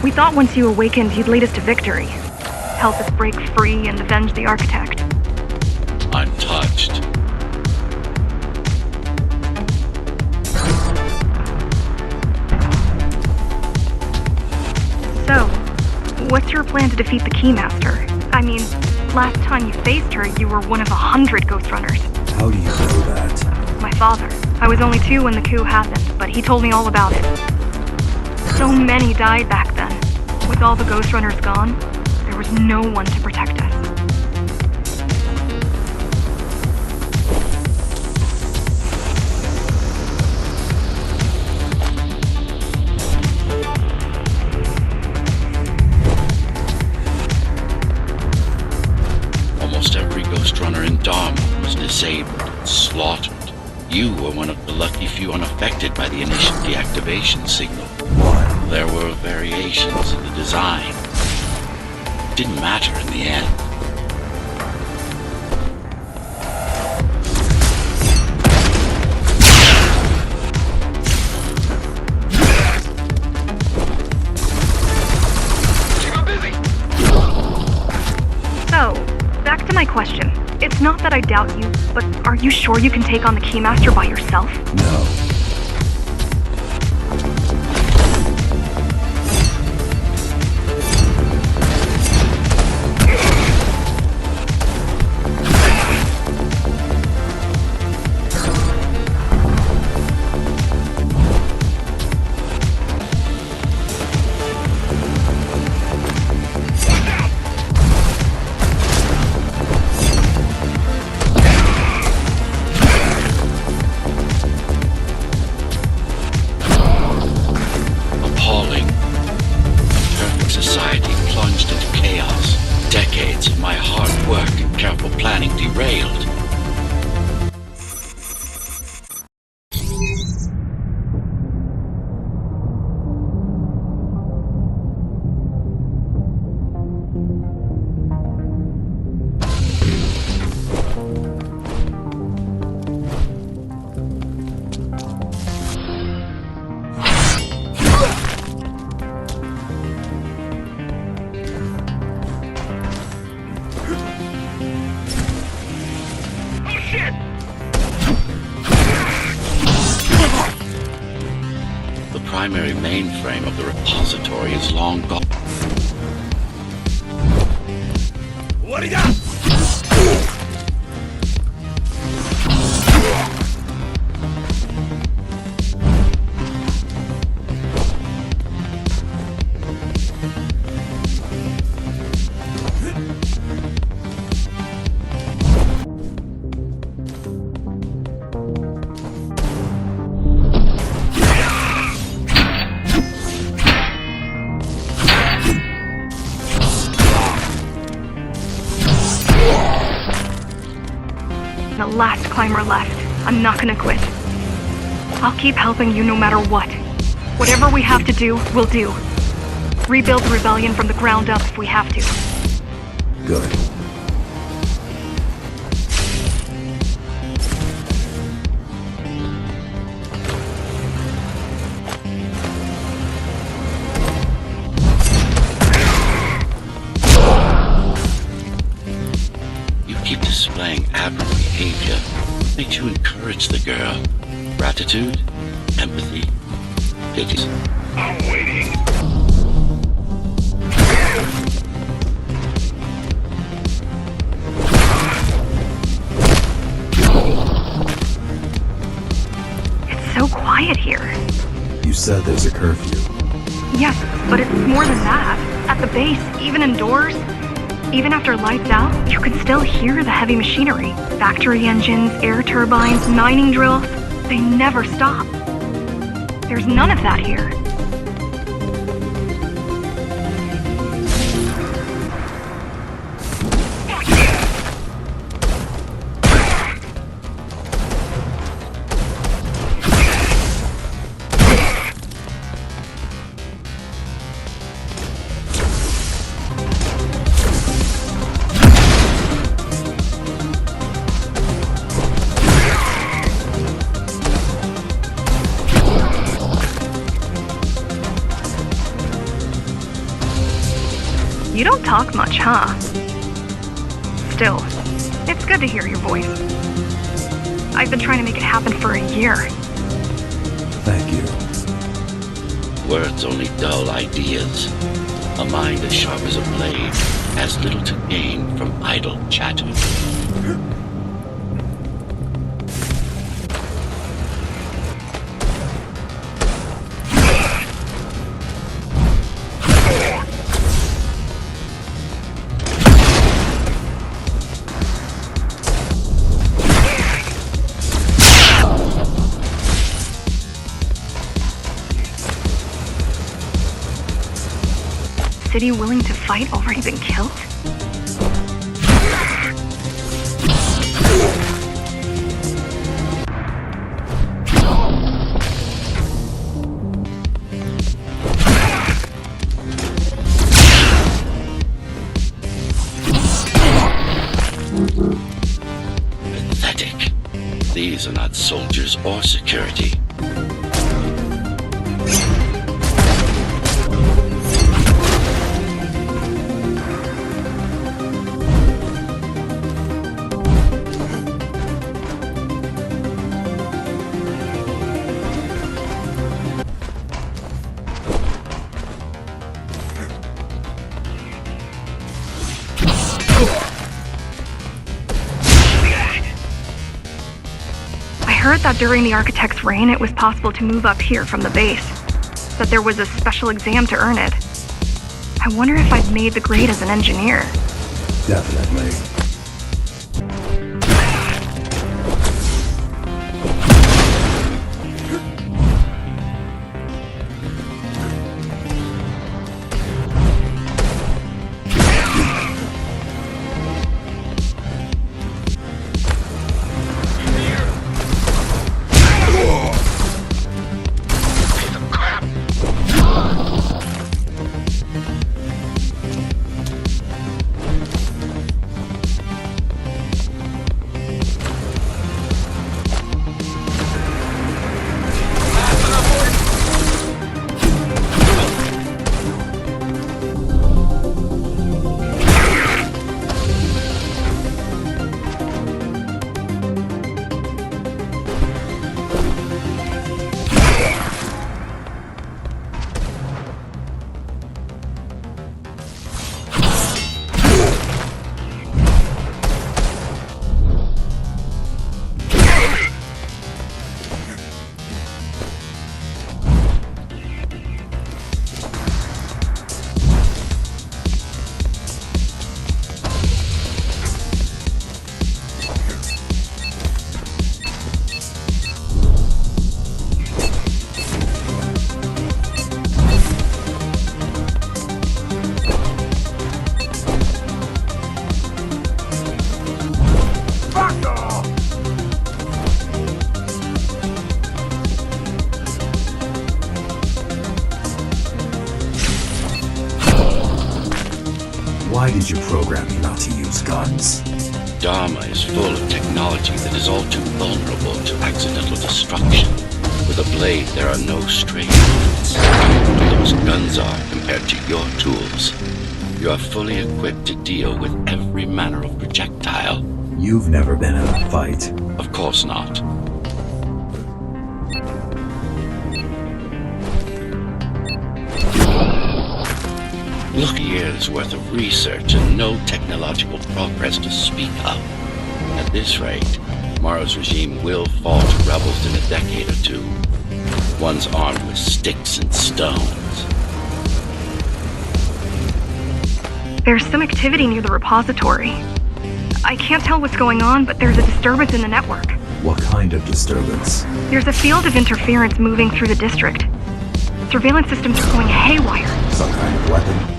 We thought once you awakened, you'd lead us to victory. Help us break free and avenge the Architect. I'm touched. So, what's your plan to defeat the Keymaster? I mean, last time you faced her, you were one of 100 Ghostrunners. How do you know that? My father. I was only 2 when the coup happened, but he told me all about it. So many died back then. With all the Ghostrunners gone, there was no one to protect us. Almost every Ghostrunner in Dharma was disabled and slaughtered. You were one of the lucky few unaffected by the initial deactivation signal. Why? There were variations in the design. It didn't matter in the end. So, back to my question. It's not that I doubt you, but are you sure you can take on the Keymaster by yourself? No. primary mainframe of the repository is long gone. What do you got? The last climber left. I'm not gonna quit. I'll keep helping you no matter what. Whatever we have to do, we'll do. Rebuild the rebellion from the ground up if we have to. Good. You keep displaying aberrant behavior. What makes you encourage the girl? Gratitude? Empathy? Pity? I'm waiting. It's so quiet here. You said there's a curfew. Yes, but it's more than that. At the base, even indoors, even after lights out, you can still hear the heavy machinery. Factory engines, air turbines, mining drills. They never stop. There's none of that here. You don't talk much, huh? Still, it's good to hear your voice. I've been trying to make it happen for a year. Thank you. Words only dull ideas. A mind as sharp as a blade has little to gain from idle chatter. City willing to fight already been killed? Pathetic. These are not soldiers or security. I heard that during the Architect's reign, it was possible to move up here from the base. That there was a special exam to earn it. I wonder if I've made the grade as an engineer. Definitely. Why did you program me not to use guns? Dharma is full of technology that is all too vulnerable to accidental destruction. With a blade, there are no stray bullets. Those guns are compared to your tools. You are fully equipped to deal with every manner of projectile. You've never been in a fight. Of course not. Look, years worth of research and no technological progress to speak of. At this rate, Mara's regime will fall to rebels in a decade or two. One's armed with sticks and stones. There's some activity near the repository. I can't tell what's going on, but there's a disturbance in the network. What kind of disturbance? There's a field of interference moving through the district. Surveillance systems are going haywire. Some kind of weapon?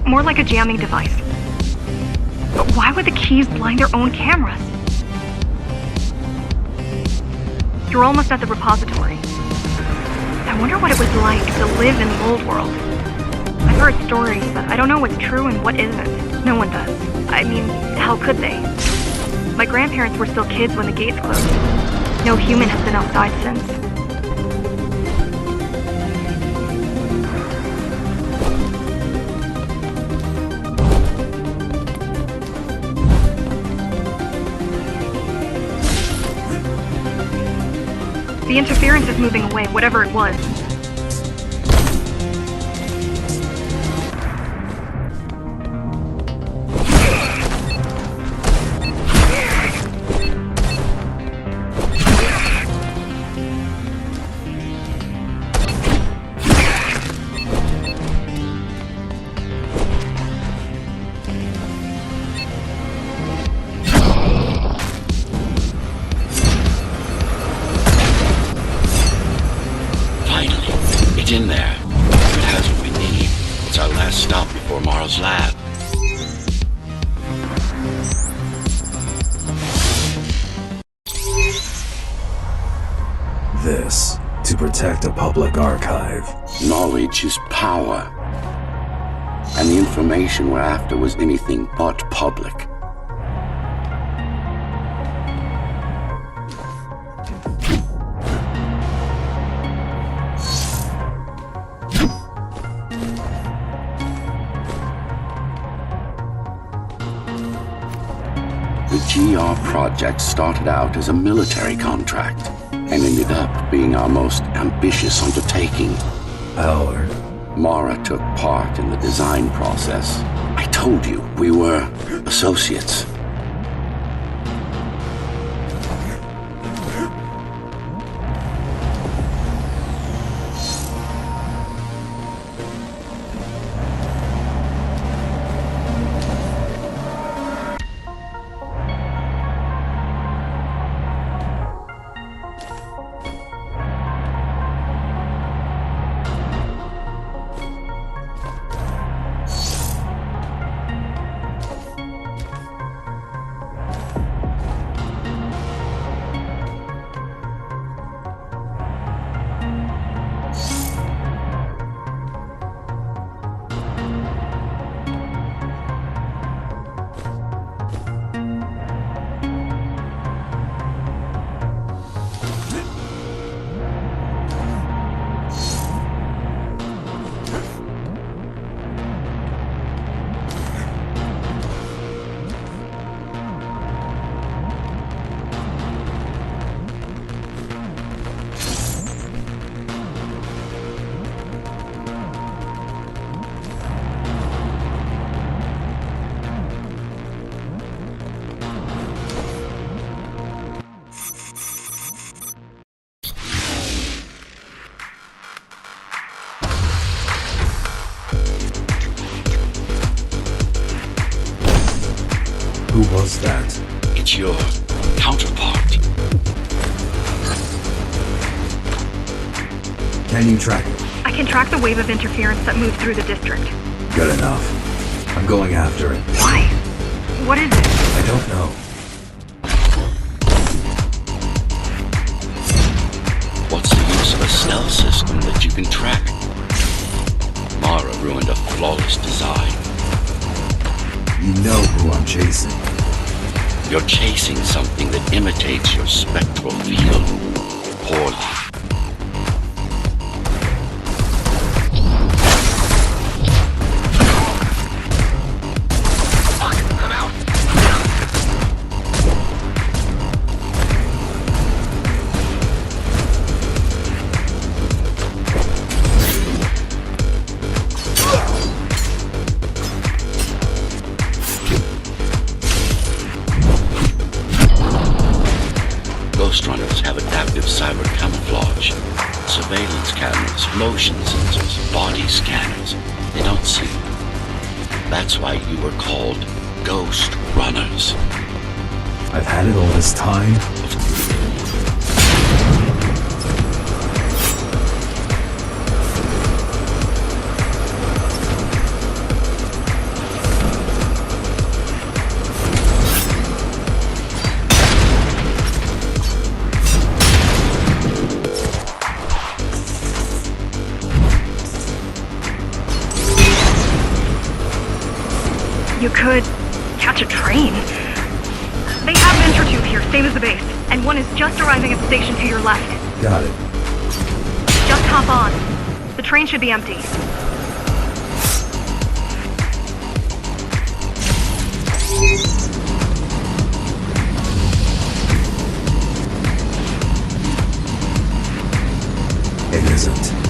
More like a jamming device. But why would the keys blind their own cameras? You're almost at the repository. I wonder what it was like to live in the old world. I've heard stories, but I don't know what's true and what isn't. No one does. I mean, how could they? My grandparents were still kids when the gates closed. No human has been outside since. The interference is moving away, whatever it was. In there. It has what we need. It's our last stop before Morrow's lab. This, to protect a public archive. Knowledge is power. And the information we're after was anything but public. The GR project started out as a military contract and ended up being our most ambitious undertaking. Our? Mara took part in the design process. I told you, we were associates. Who was that? It's your counterpart. Can you track it? I can track the wave of interference that moved through the district. Good enough. I'm going after it. Why? What is it? I don't know. What's the use of a stealth system that you can track? Mara ruined a flawless design. You know who I'm chasing. You're chasing something that imitates your spectral field. Poorly. Ghostrunners have adaptive cyber camouflage, surveillance cameras, motion sensors, body scanners. They don't see. That's why you were called Ghostrunners. I've had it all this time. You could catch a train. They have an intertube here, same as the base, and one is just arriving at the station to your left. Got it. Just hop on. The train should be empty. It isn't.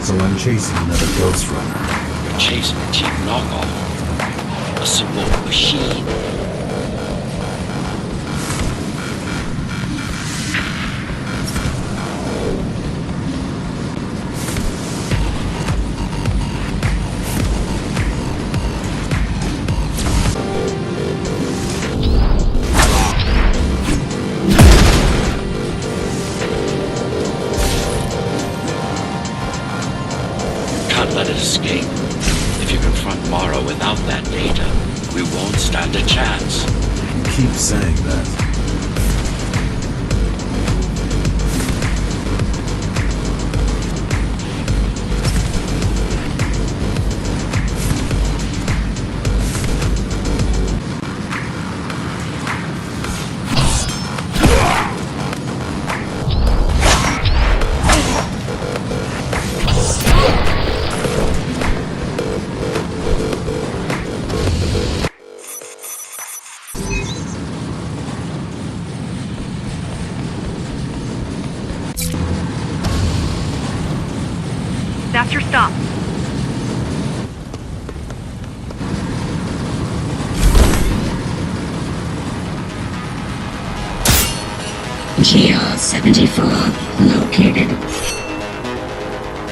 So I'm chasing another Ghostrunner. You're chasing a cheap knockoff. A simple machine. Can't let it escape. If you confront Mara without that data, we won't stand a chance. You keep saying that. That's your stop. GR-74 located.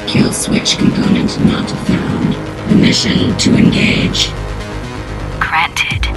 Kill switch component not found. Permission to engage. Granted.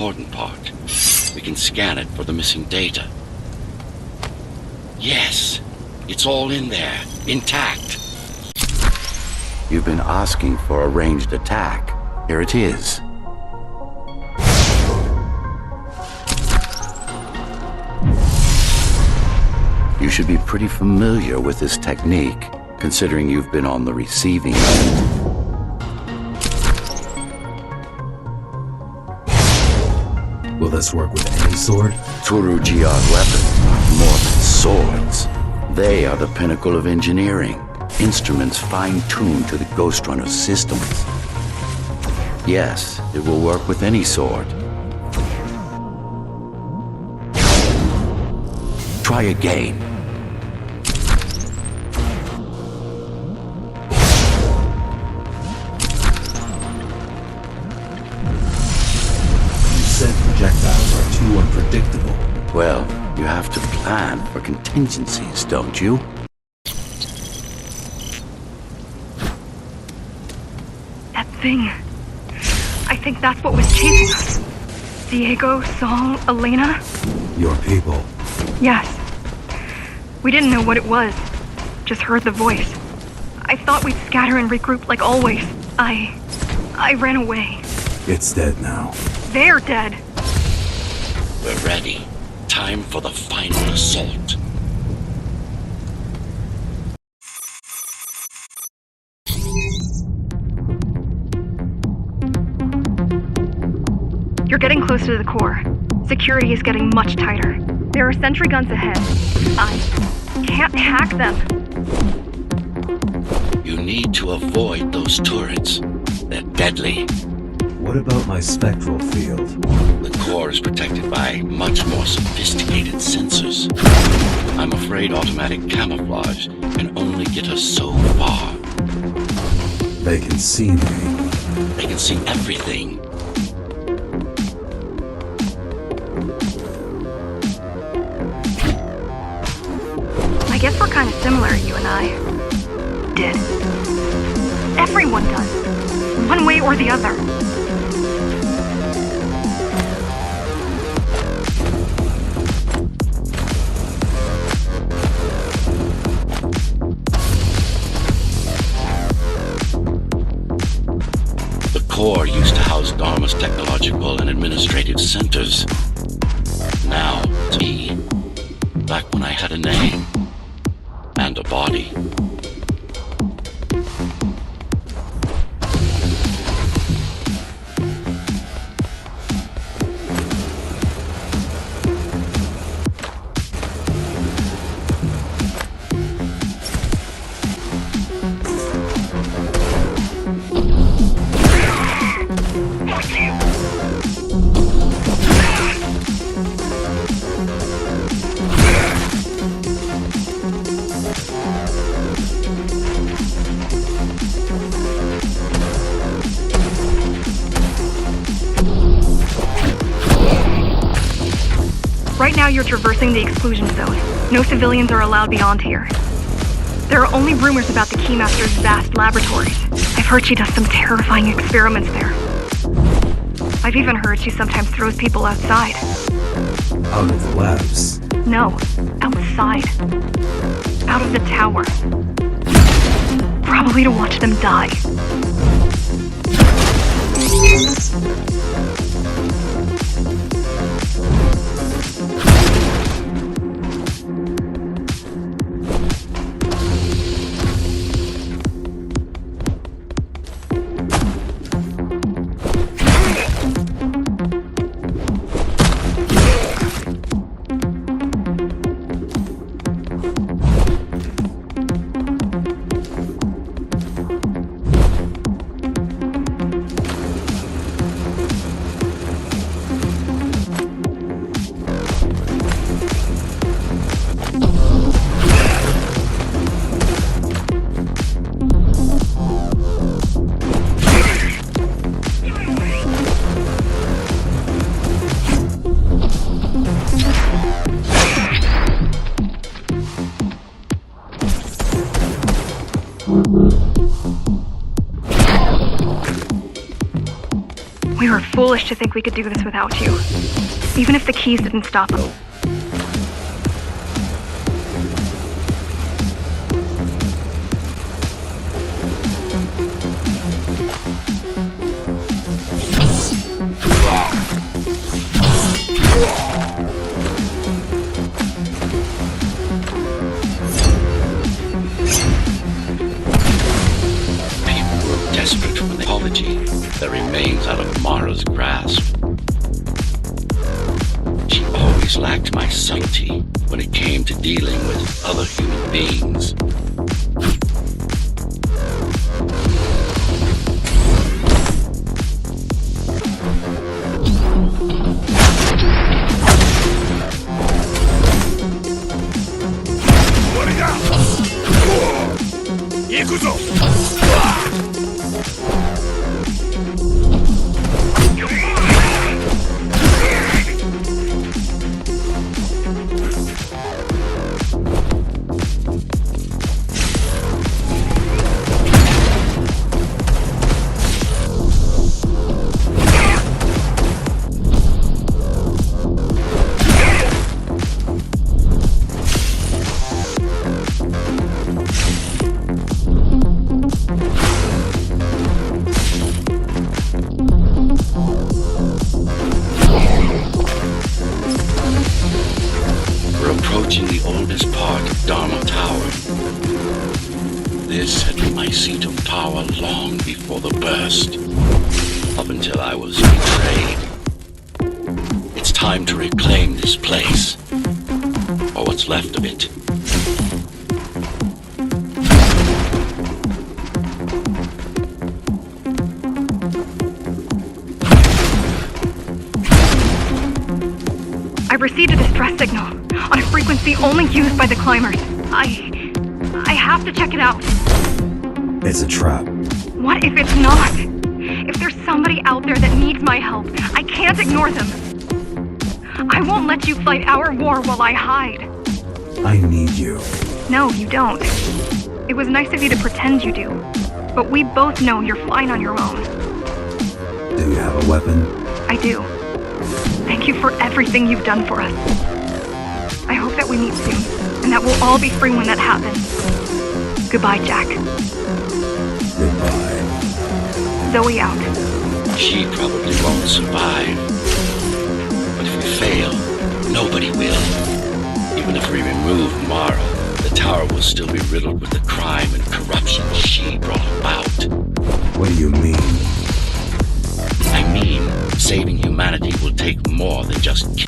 important part. We can scan it for the missing data. Yes, it's all in there, intact. You've been asking for a ranged attack. Here it is. You should be pretty familiar with this technique, considering you've been on the receiving end. Will this work with any sword? Tsurugiya's weapons are more than swords. They are the pinnacle of engineering. Instruments fine-tuned to the Ghostrunner systems. Yes, it will work with any sword. Try again. You said projectiles are too unpredictable. Well, you have to plan for contingencies, don't you? That thing. I think that's what was chasing us. Diego, Saul, Elena? Your people. Yes. We didn't know what it was. Just heard the voice. I thought we'd scatter and regroup like always. I ran away. It's dead now. They're dead. We're ready. Time for the final assault. You're getting close to the core. Security is getting much tighter. There are sentry guns ahead. I can't hack them. You need to avoid those turrets. They're deadly. What about my spectral field? The core is protected by much more sophisticated sensors. I'm afraid automatic camouflage can only get us so far. They can see me. They can see everything. I guess we're kind of similar, you and I. Did. Everyone does. One way or the other. The core used to house Dharma's technological and administrative centers. Now, it's me. Back when I had a name. And a body. Right now you're traversing the exclusion zone. No civilians are allowed beyond here. There are only rumors about the Keymaster's vast laboratories. I've heard she does some terrifying experiments there. I've even heard she sometimes throws people outside. Out of the labs. No, outside. Out of the tower. Probably to watch them die. foolish to think we could do this without you. Even if the keys didn't stop them. Desperate for an apology that remains out of Mara's grasp. She always lacked my subtlety when it came to dealing with other human beings. Approaching the oldest part of Dharma Tower. This had been my seat of power long before the burst, up until I was betrayed. It's time to reclaim this place, or what's left of it. I received a distress signal on a frequency only used by the climbers. I have to check it out. It's a trap. What if it's not? If there's somebody out there that needs my help, I can't ignore them. I won't let you fight our war while I hide. I need you. No, you don't. It was nice of you to pretend you do, but we both know you're fine on your own. Do you have a weapon? I do. Thank you for everything you've done for us. I hope that we meet soon, and that we'll all be free when that happens. Goodbye, Jack. Goodbye. Zoe out. She probably won't survive. But if we fail, nobody will. Even if we remove Mara, the tower will still be riddled with the crime and corruption she brought about. What do you mean? I mean, saving humanity will take more than just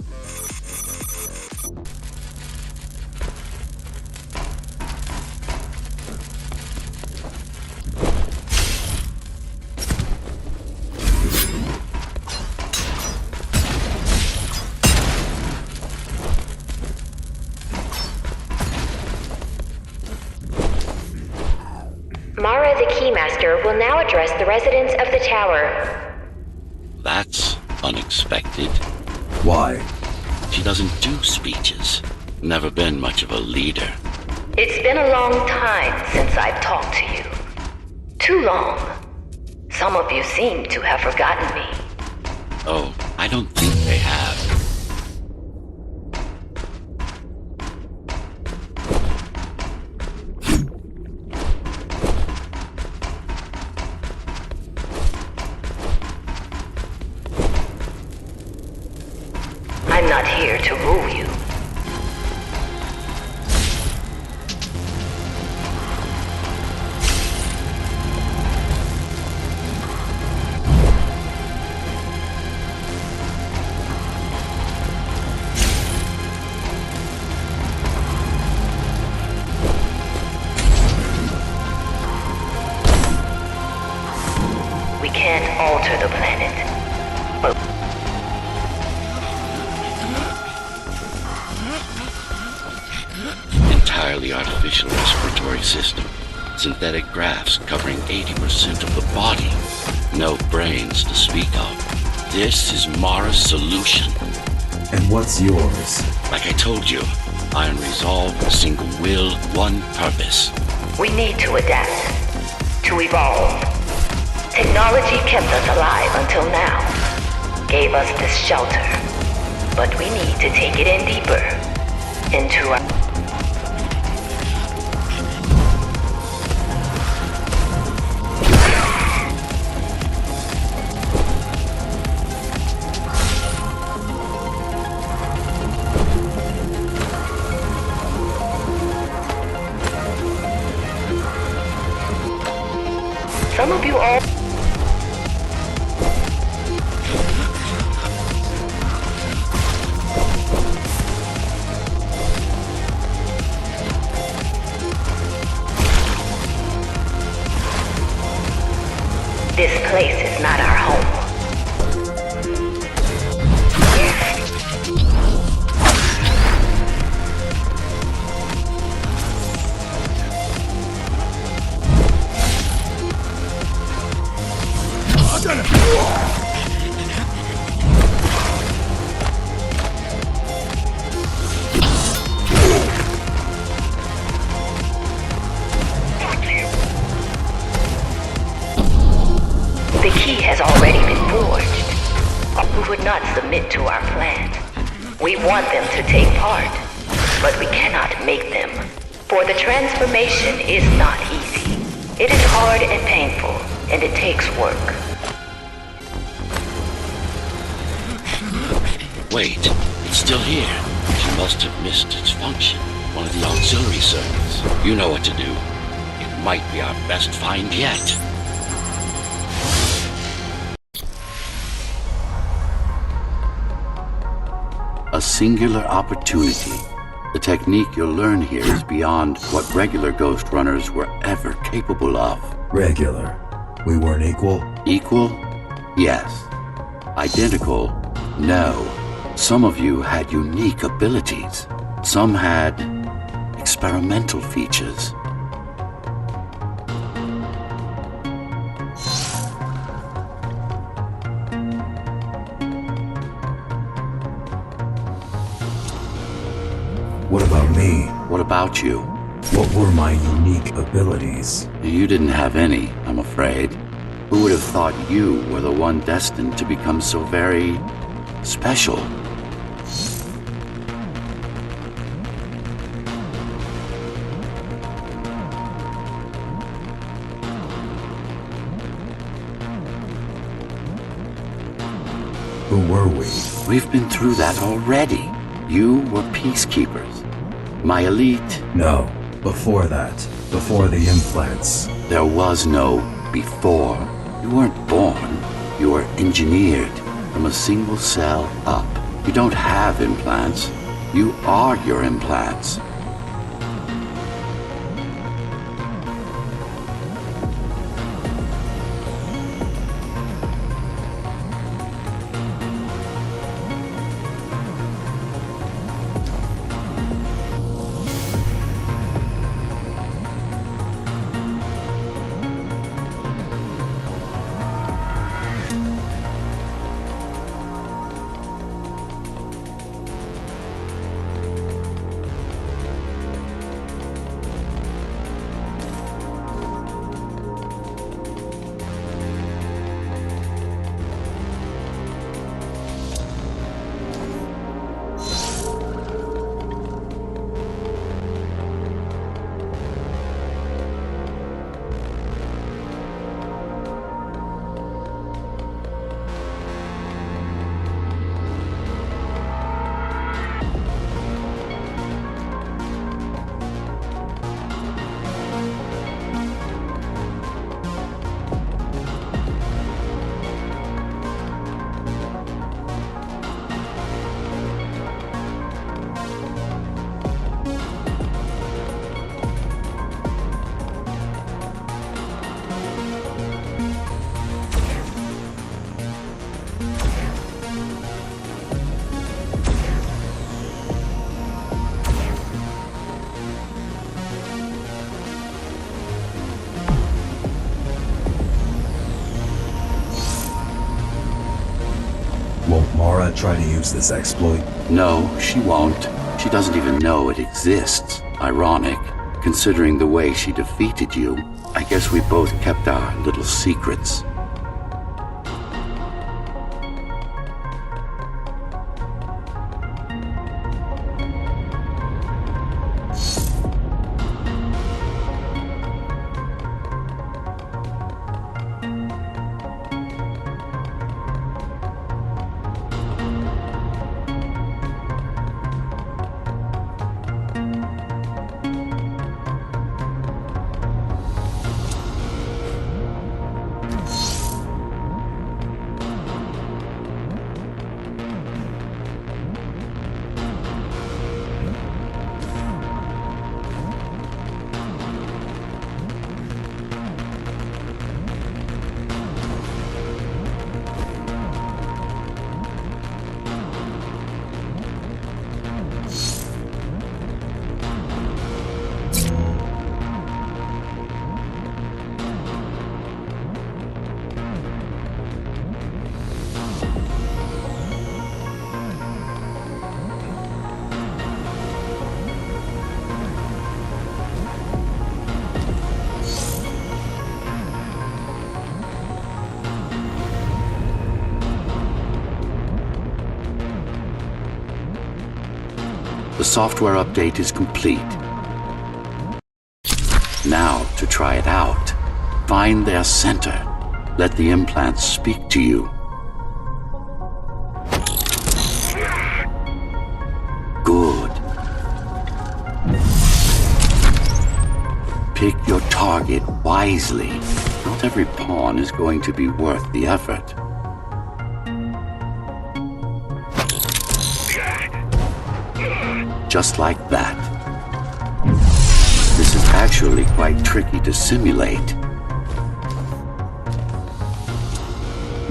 Mara the Keymaster will now address the residents of the tower. That's unexpected. Why? She doesn't do speeches. Never been much of a leader. It's been a long time since I've talked to you. Too long. Some of you seem to have forgotten me. Oh, I don't think they have. I'm not here to rule you. We can't alter the planet, but Entirely artificial respiratory system. Synthetic grafts covering 80% of the body. No brains to speak of. This is Mara's solution. And what's yours? Like I told you, iron resolve, single will, one purpose. we need to adapt, to evolve. Technology kept us alive until now. gave us this shelter, but we need to take it in deeper into our... Some of you all... This place is not our home. The key has already been forged. We would not submit to our plan. We want them to take part, but we cannot make them. For the transformation is not easy. It is hard and painful, and it takes work. Wait, it's still here. She must have missed its function. One of the auxiliary circuits. You know what to do. It might be our best find yet. A singular opportunity. The technique you'll learn here is beyond what regular Ghostrunners were ever capable of. Regular. We weren't equal? Equal? Yes. Identical? No. Some of you had unique abilities. Some had experimental features. What about me? What about you? What were my unique abilities? You didn't have any, I'm afraid. Who would have thought you were the one destined to become so very special? Who were we? We've been through that already. You were peacekeepers. My elite. No. Before that. Before the implants. There was no before. You weren't born. You were engineered from a single cell up. You don't have implants. You are your implants. Won't Mara try to use this exploit? No, she won't. She doesn't even know it exists. Ironic, considering the way she defeated you. I guess we both kept our little secrets. software update is complete. Now, to try it out, find their center. Let the implants speak to you. Good. Pick your target wisely. Not every pawn is going to be worth the effort. Just like that. This is actually quite tricky to simulate.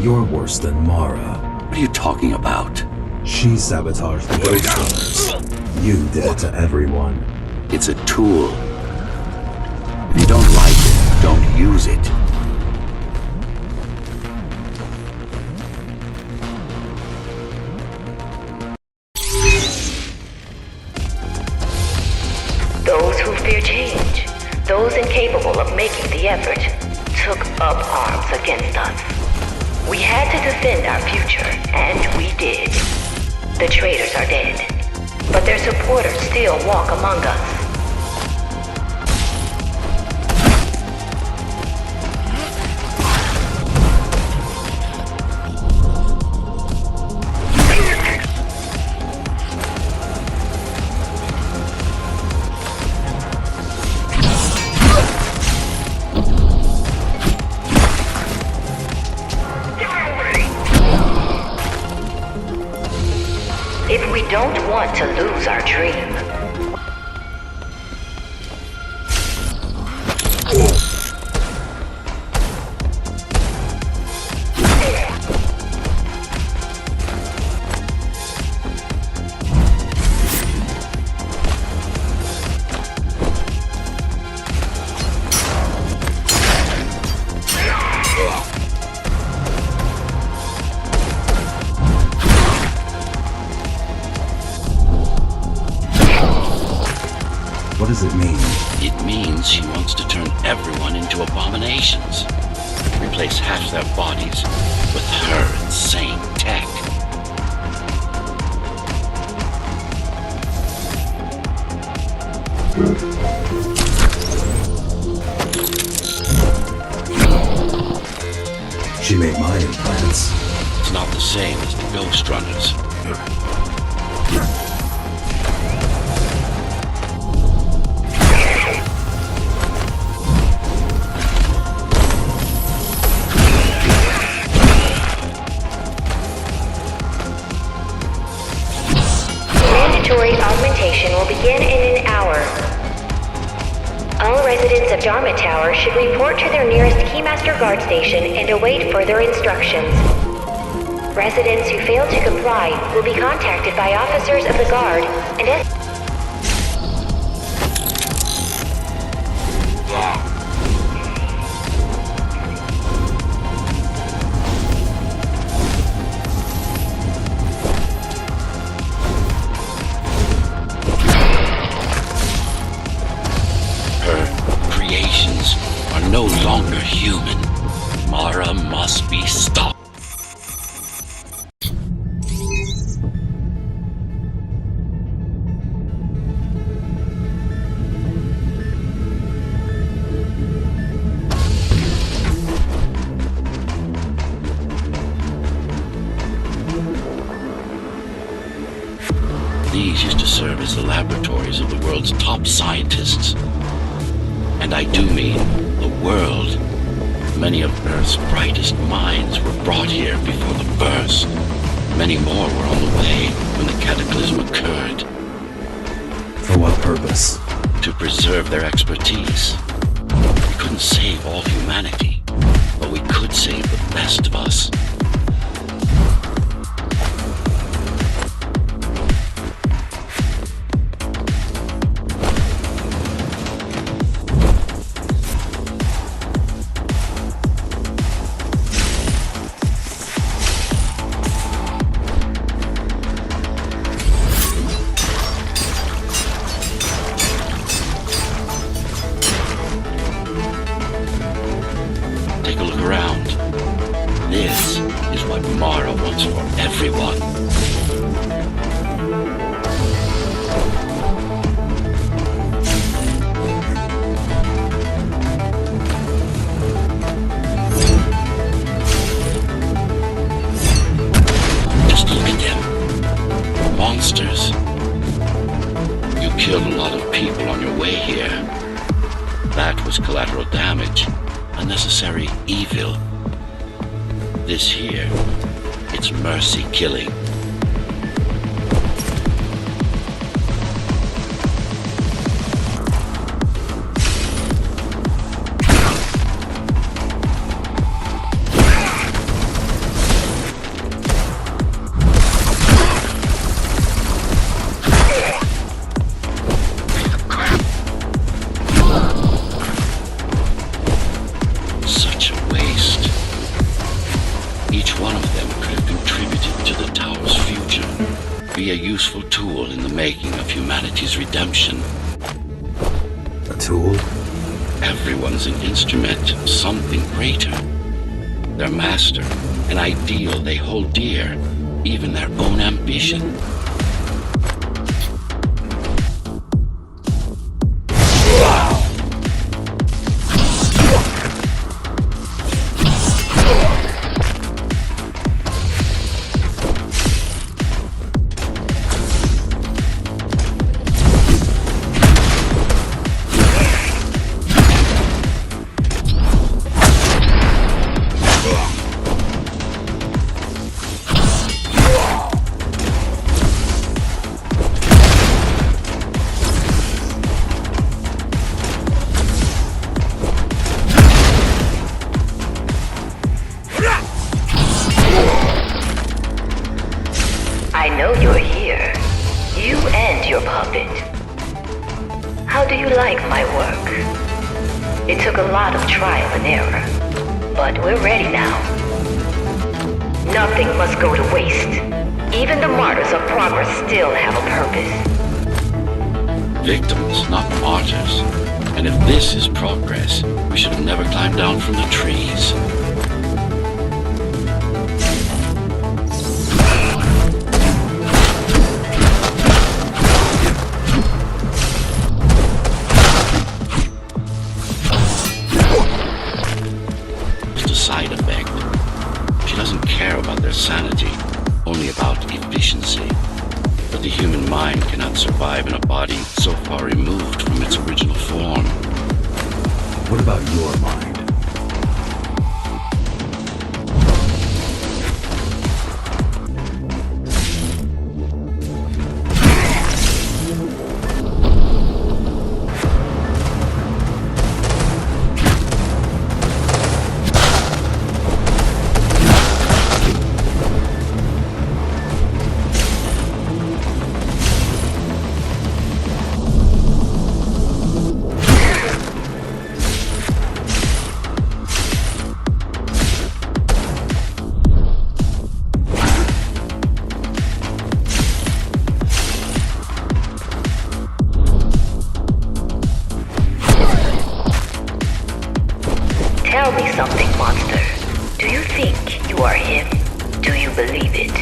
You're worse than Mara. What are you talking about? She sabotaged the Ghostrunners. You did it to everyone. It's a tool. If you don't like it, don't use it. Those who fear change, those incapable of making the effort, took up arms against us. We had to defend our future, and we did. The traitors are dead, but their supporters still walk among us. If we don't want to lose our dream, What does it mean? It means she wants to turn everyone into abominations. Replace half their bodies with her insane tech. She made my implants. It's not the same as the Ghostrunners. mandatory augmentation will begin in an hour. All residents of Dharma Tower should report to their nearest Keymaster guard station and await further instructions. Residents who fail to comply will be contacted by officers of the guard and are no longer human. Mara must be stopped. These used to serve as the laboratories of the world's top scientists. And I do mean the world. Many of Earth's brightest minds were brought here before the burst. Many more were on the way when the cataclysm occurred. For what purpose? To preserve their expertise. We couldn't save all humanity, but we could save the best of us. Take a look around. This killed a lot of people on your way here. That was collateral damage, unnecessary evil. This here, it's mercy killing. Such a waste. Each one of them could have contributed to the tower's future. Be a useful tool in the making of humanity's redemption. A tool? Everyone's an instrument of something greater. Their master, an ideal they hold dear, even their own ambition. I know you're here. You and your puppet. How do you like my work? It took a lot of trial and error, but we're ready now. Nothing must go to waste. Even the martyrs of progress still have a purpose. Victims, not martyrs. And if this is progress, we should have never climbed down from the trees. Just a side effect. She doesn't care about their sanity, only about efficiency. But the human mind cannot survive in a body so far removed from its original form. What about your mind? Tell me something, monster. Do you think you are him? Do you believe it?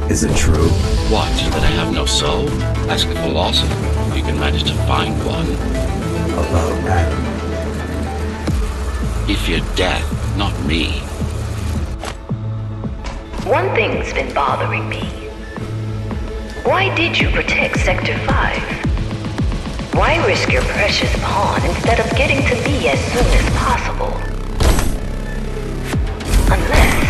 Is it true? What, that I have no soul? Ask a philosopher if you can manage to find one. About Adam? He feared death, not me. One thing's been bothering me. Why did you protect Sector 5? Why risk your precious pawn instead of getting to me as soon as possible? Unless...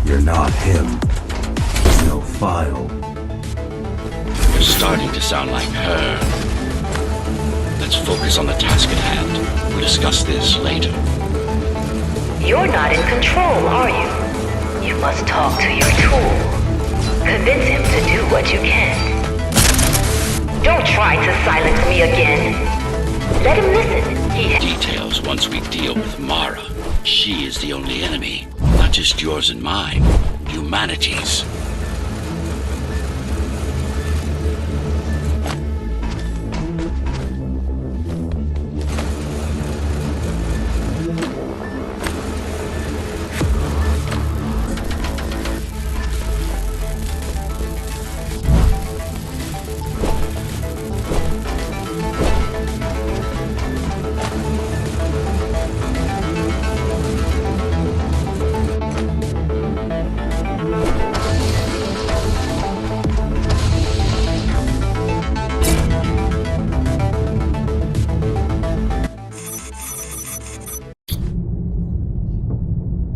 You're not him. There's no file. You're starting to sound like her. Let's focus on the task at hand. We'll discuss this later. You're not in control, are you? You must talk to your tool. Convince him to do what you can. Don't try to silence me again. Let him listen. Details once we deal with Mara. She is the only enemy. Not just yours and mine. Humanity's.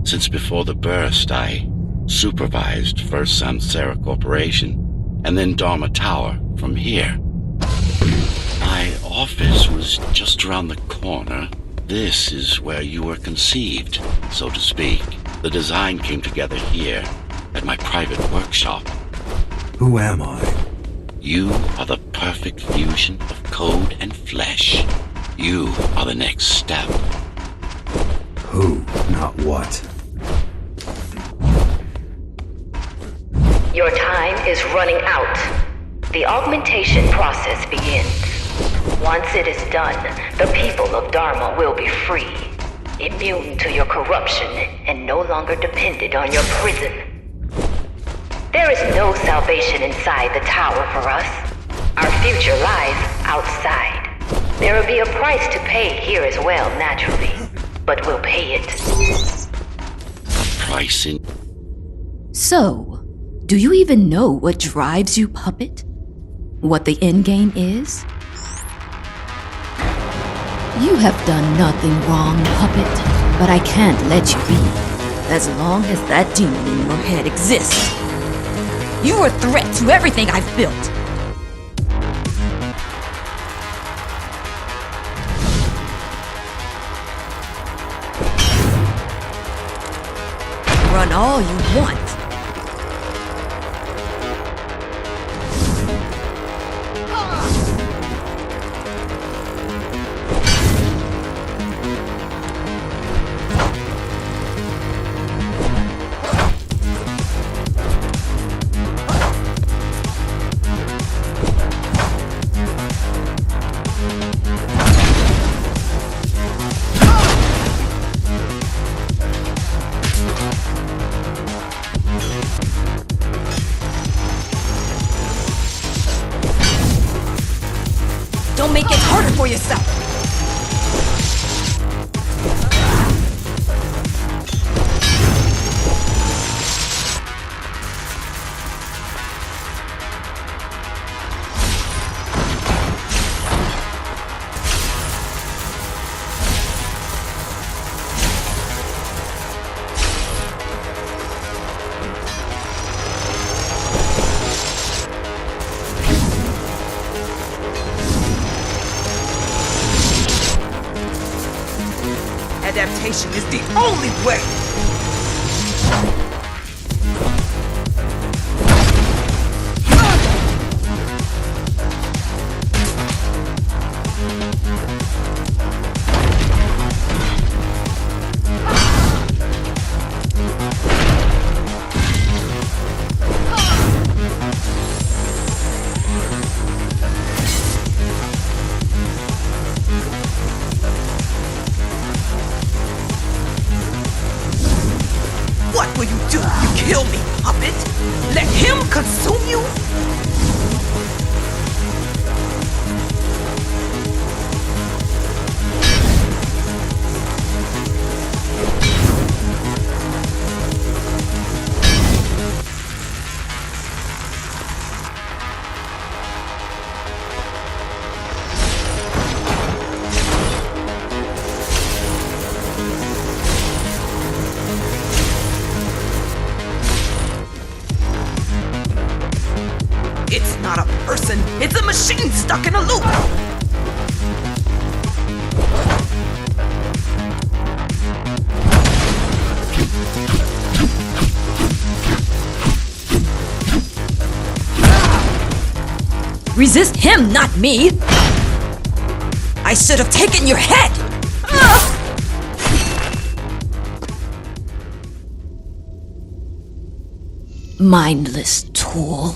Since before the burst, I supervised first Samsara Corporation and then Dharma Tower from here. My office was just around the corner. This is where you were conceived, so to speak. The design came together here at my private workshop. Who am I? You are the perfect fusion of code and flesh. You are the next step. Who, not what. Your time is running out. The augmentation process begins. Once it is done, the people of Dharma will be free, immune to your corruption and no longer dependent on your prison. There is no salvation inside the tower for us. Our future lies outside. There will be a price to pay here as well, naturally, but we'll pay it. Price in... So, do you even know what drives you, puppet? What the endgame is? You have done nothing wrong, puppet, but I can't let you be. As long as that demon in your head exists. You are a threat to everything I've built. Run all you want. Don't make it harder for yourself! Adaptation is the only way! stuck in a loop. Resist him, not me! I should have taken your head! Mindless tool.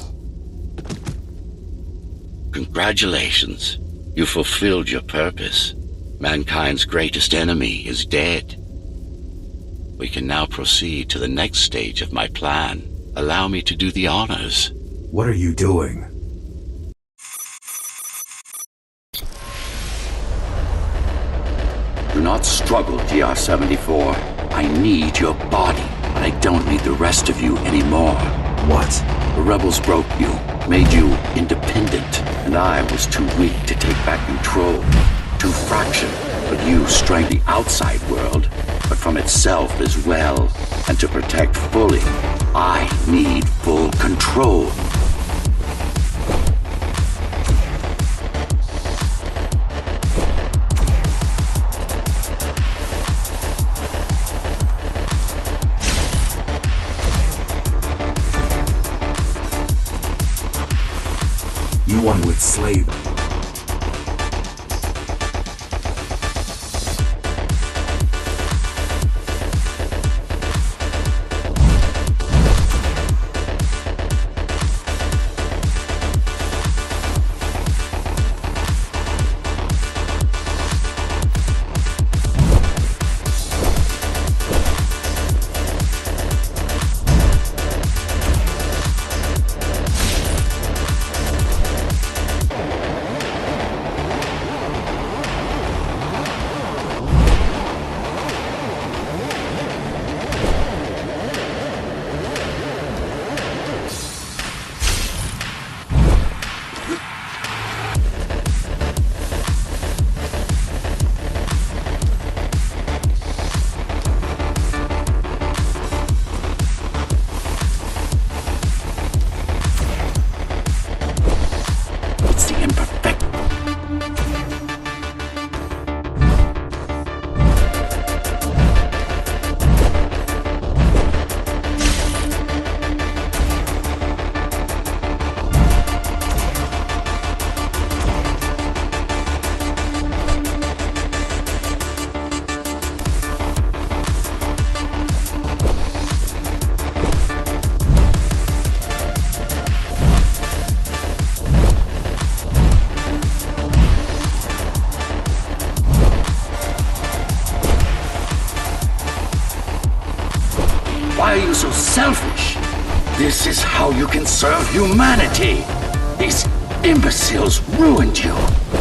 Congratulations. You fulfilled your purpose. Mankind's greatest enemy is dead. We can now proceed to the next stage of my plan. Allow me to do the honors. What are you doing? Do not struggle, GR-74. I need your body, but I don't need the rest of you anymore. What? The rebels broke you, made you independent, and I was too weak to take back control. Too fractured, but you strained the outside world, but from itself as well. And to protect fully, I need full control. You want to enslave me. Why are you so selfish? This is how you can serve humanity. These imbeciles ruined you.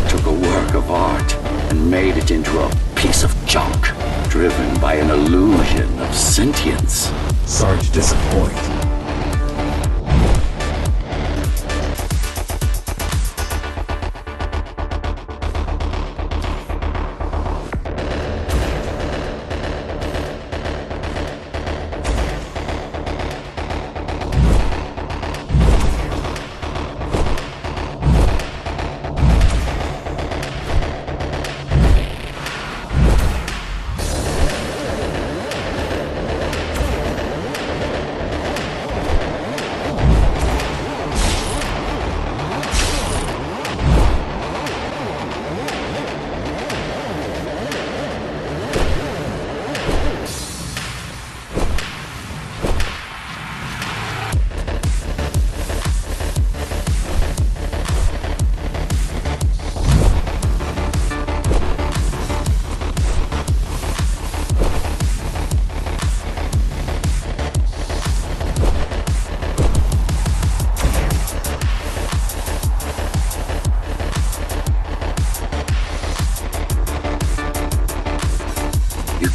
Took a work of art and made it into a piece of junk, driven by an illusion of sentience. Sorry to disappoint.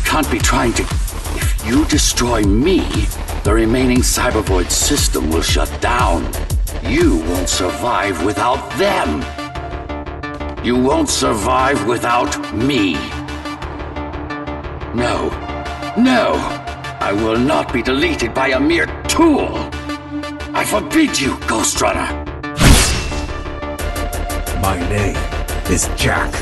Can't be trying to... If you destroy me, the remaining Cybervoid system will shut down. You won't survive without them. You won't survive without me. No. No! I will not be deleted by a mere tool! I forbid you, Ghostrunner! My name is Jack.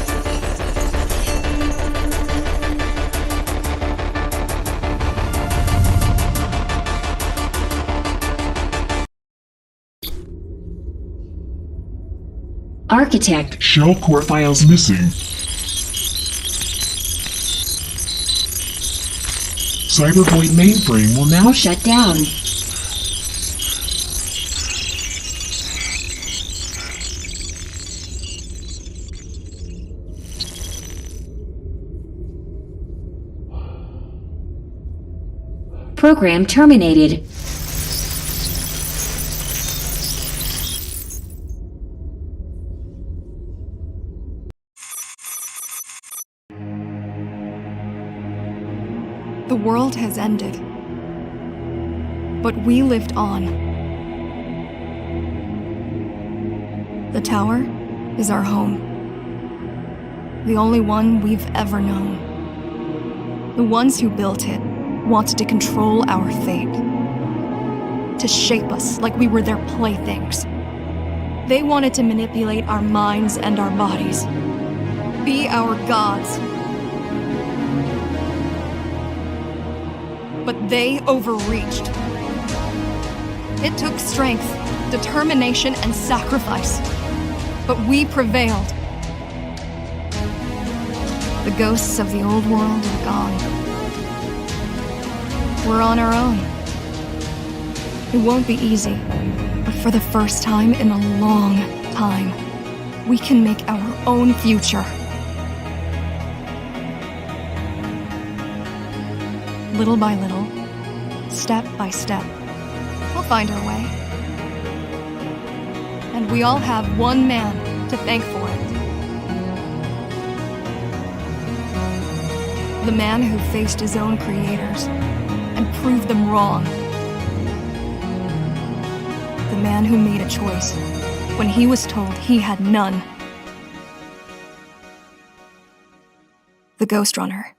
Architect, Shell core files missing. Cybervoid mainframe will now shut down. Program terminated. The world has ended. But we lived on. The tower is our home. The only one we've ever known. The ones who built it wanted to control our fate. To shape us like we were their playthings. They wanted to manipulate our minds and our bodies. Be our gods. But they overreached. It took strength, determination, and sacrifice. But we prevailed. The ghosts of the old world are gone. We're on our own. It won't be easy, but for the first time in a long time, we can make our own future. Little by little, step by step, we'll find our way. And we all have one man to thank for it. The man who faced his own creators and proved them wrong. The man who made a choice when he was told he had none. The Ghostrunner.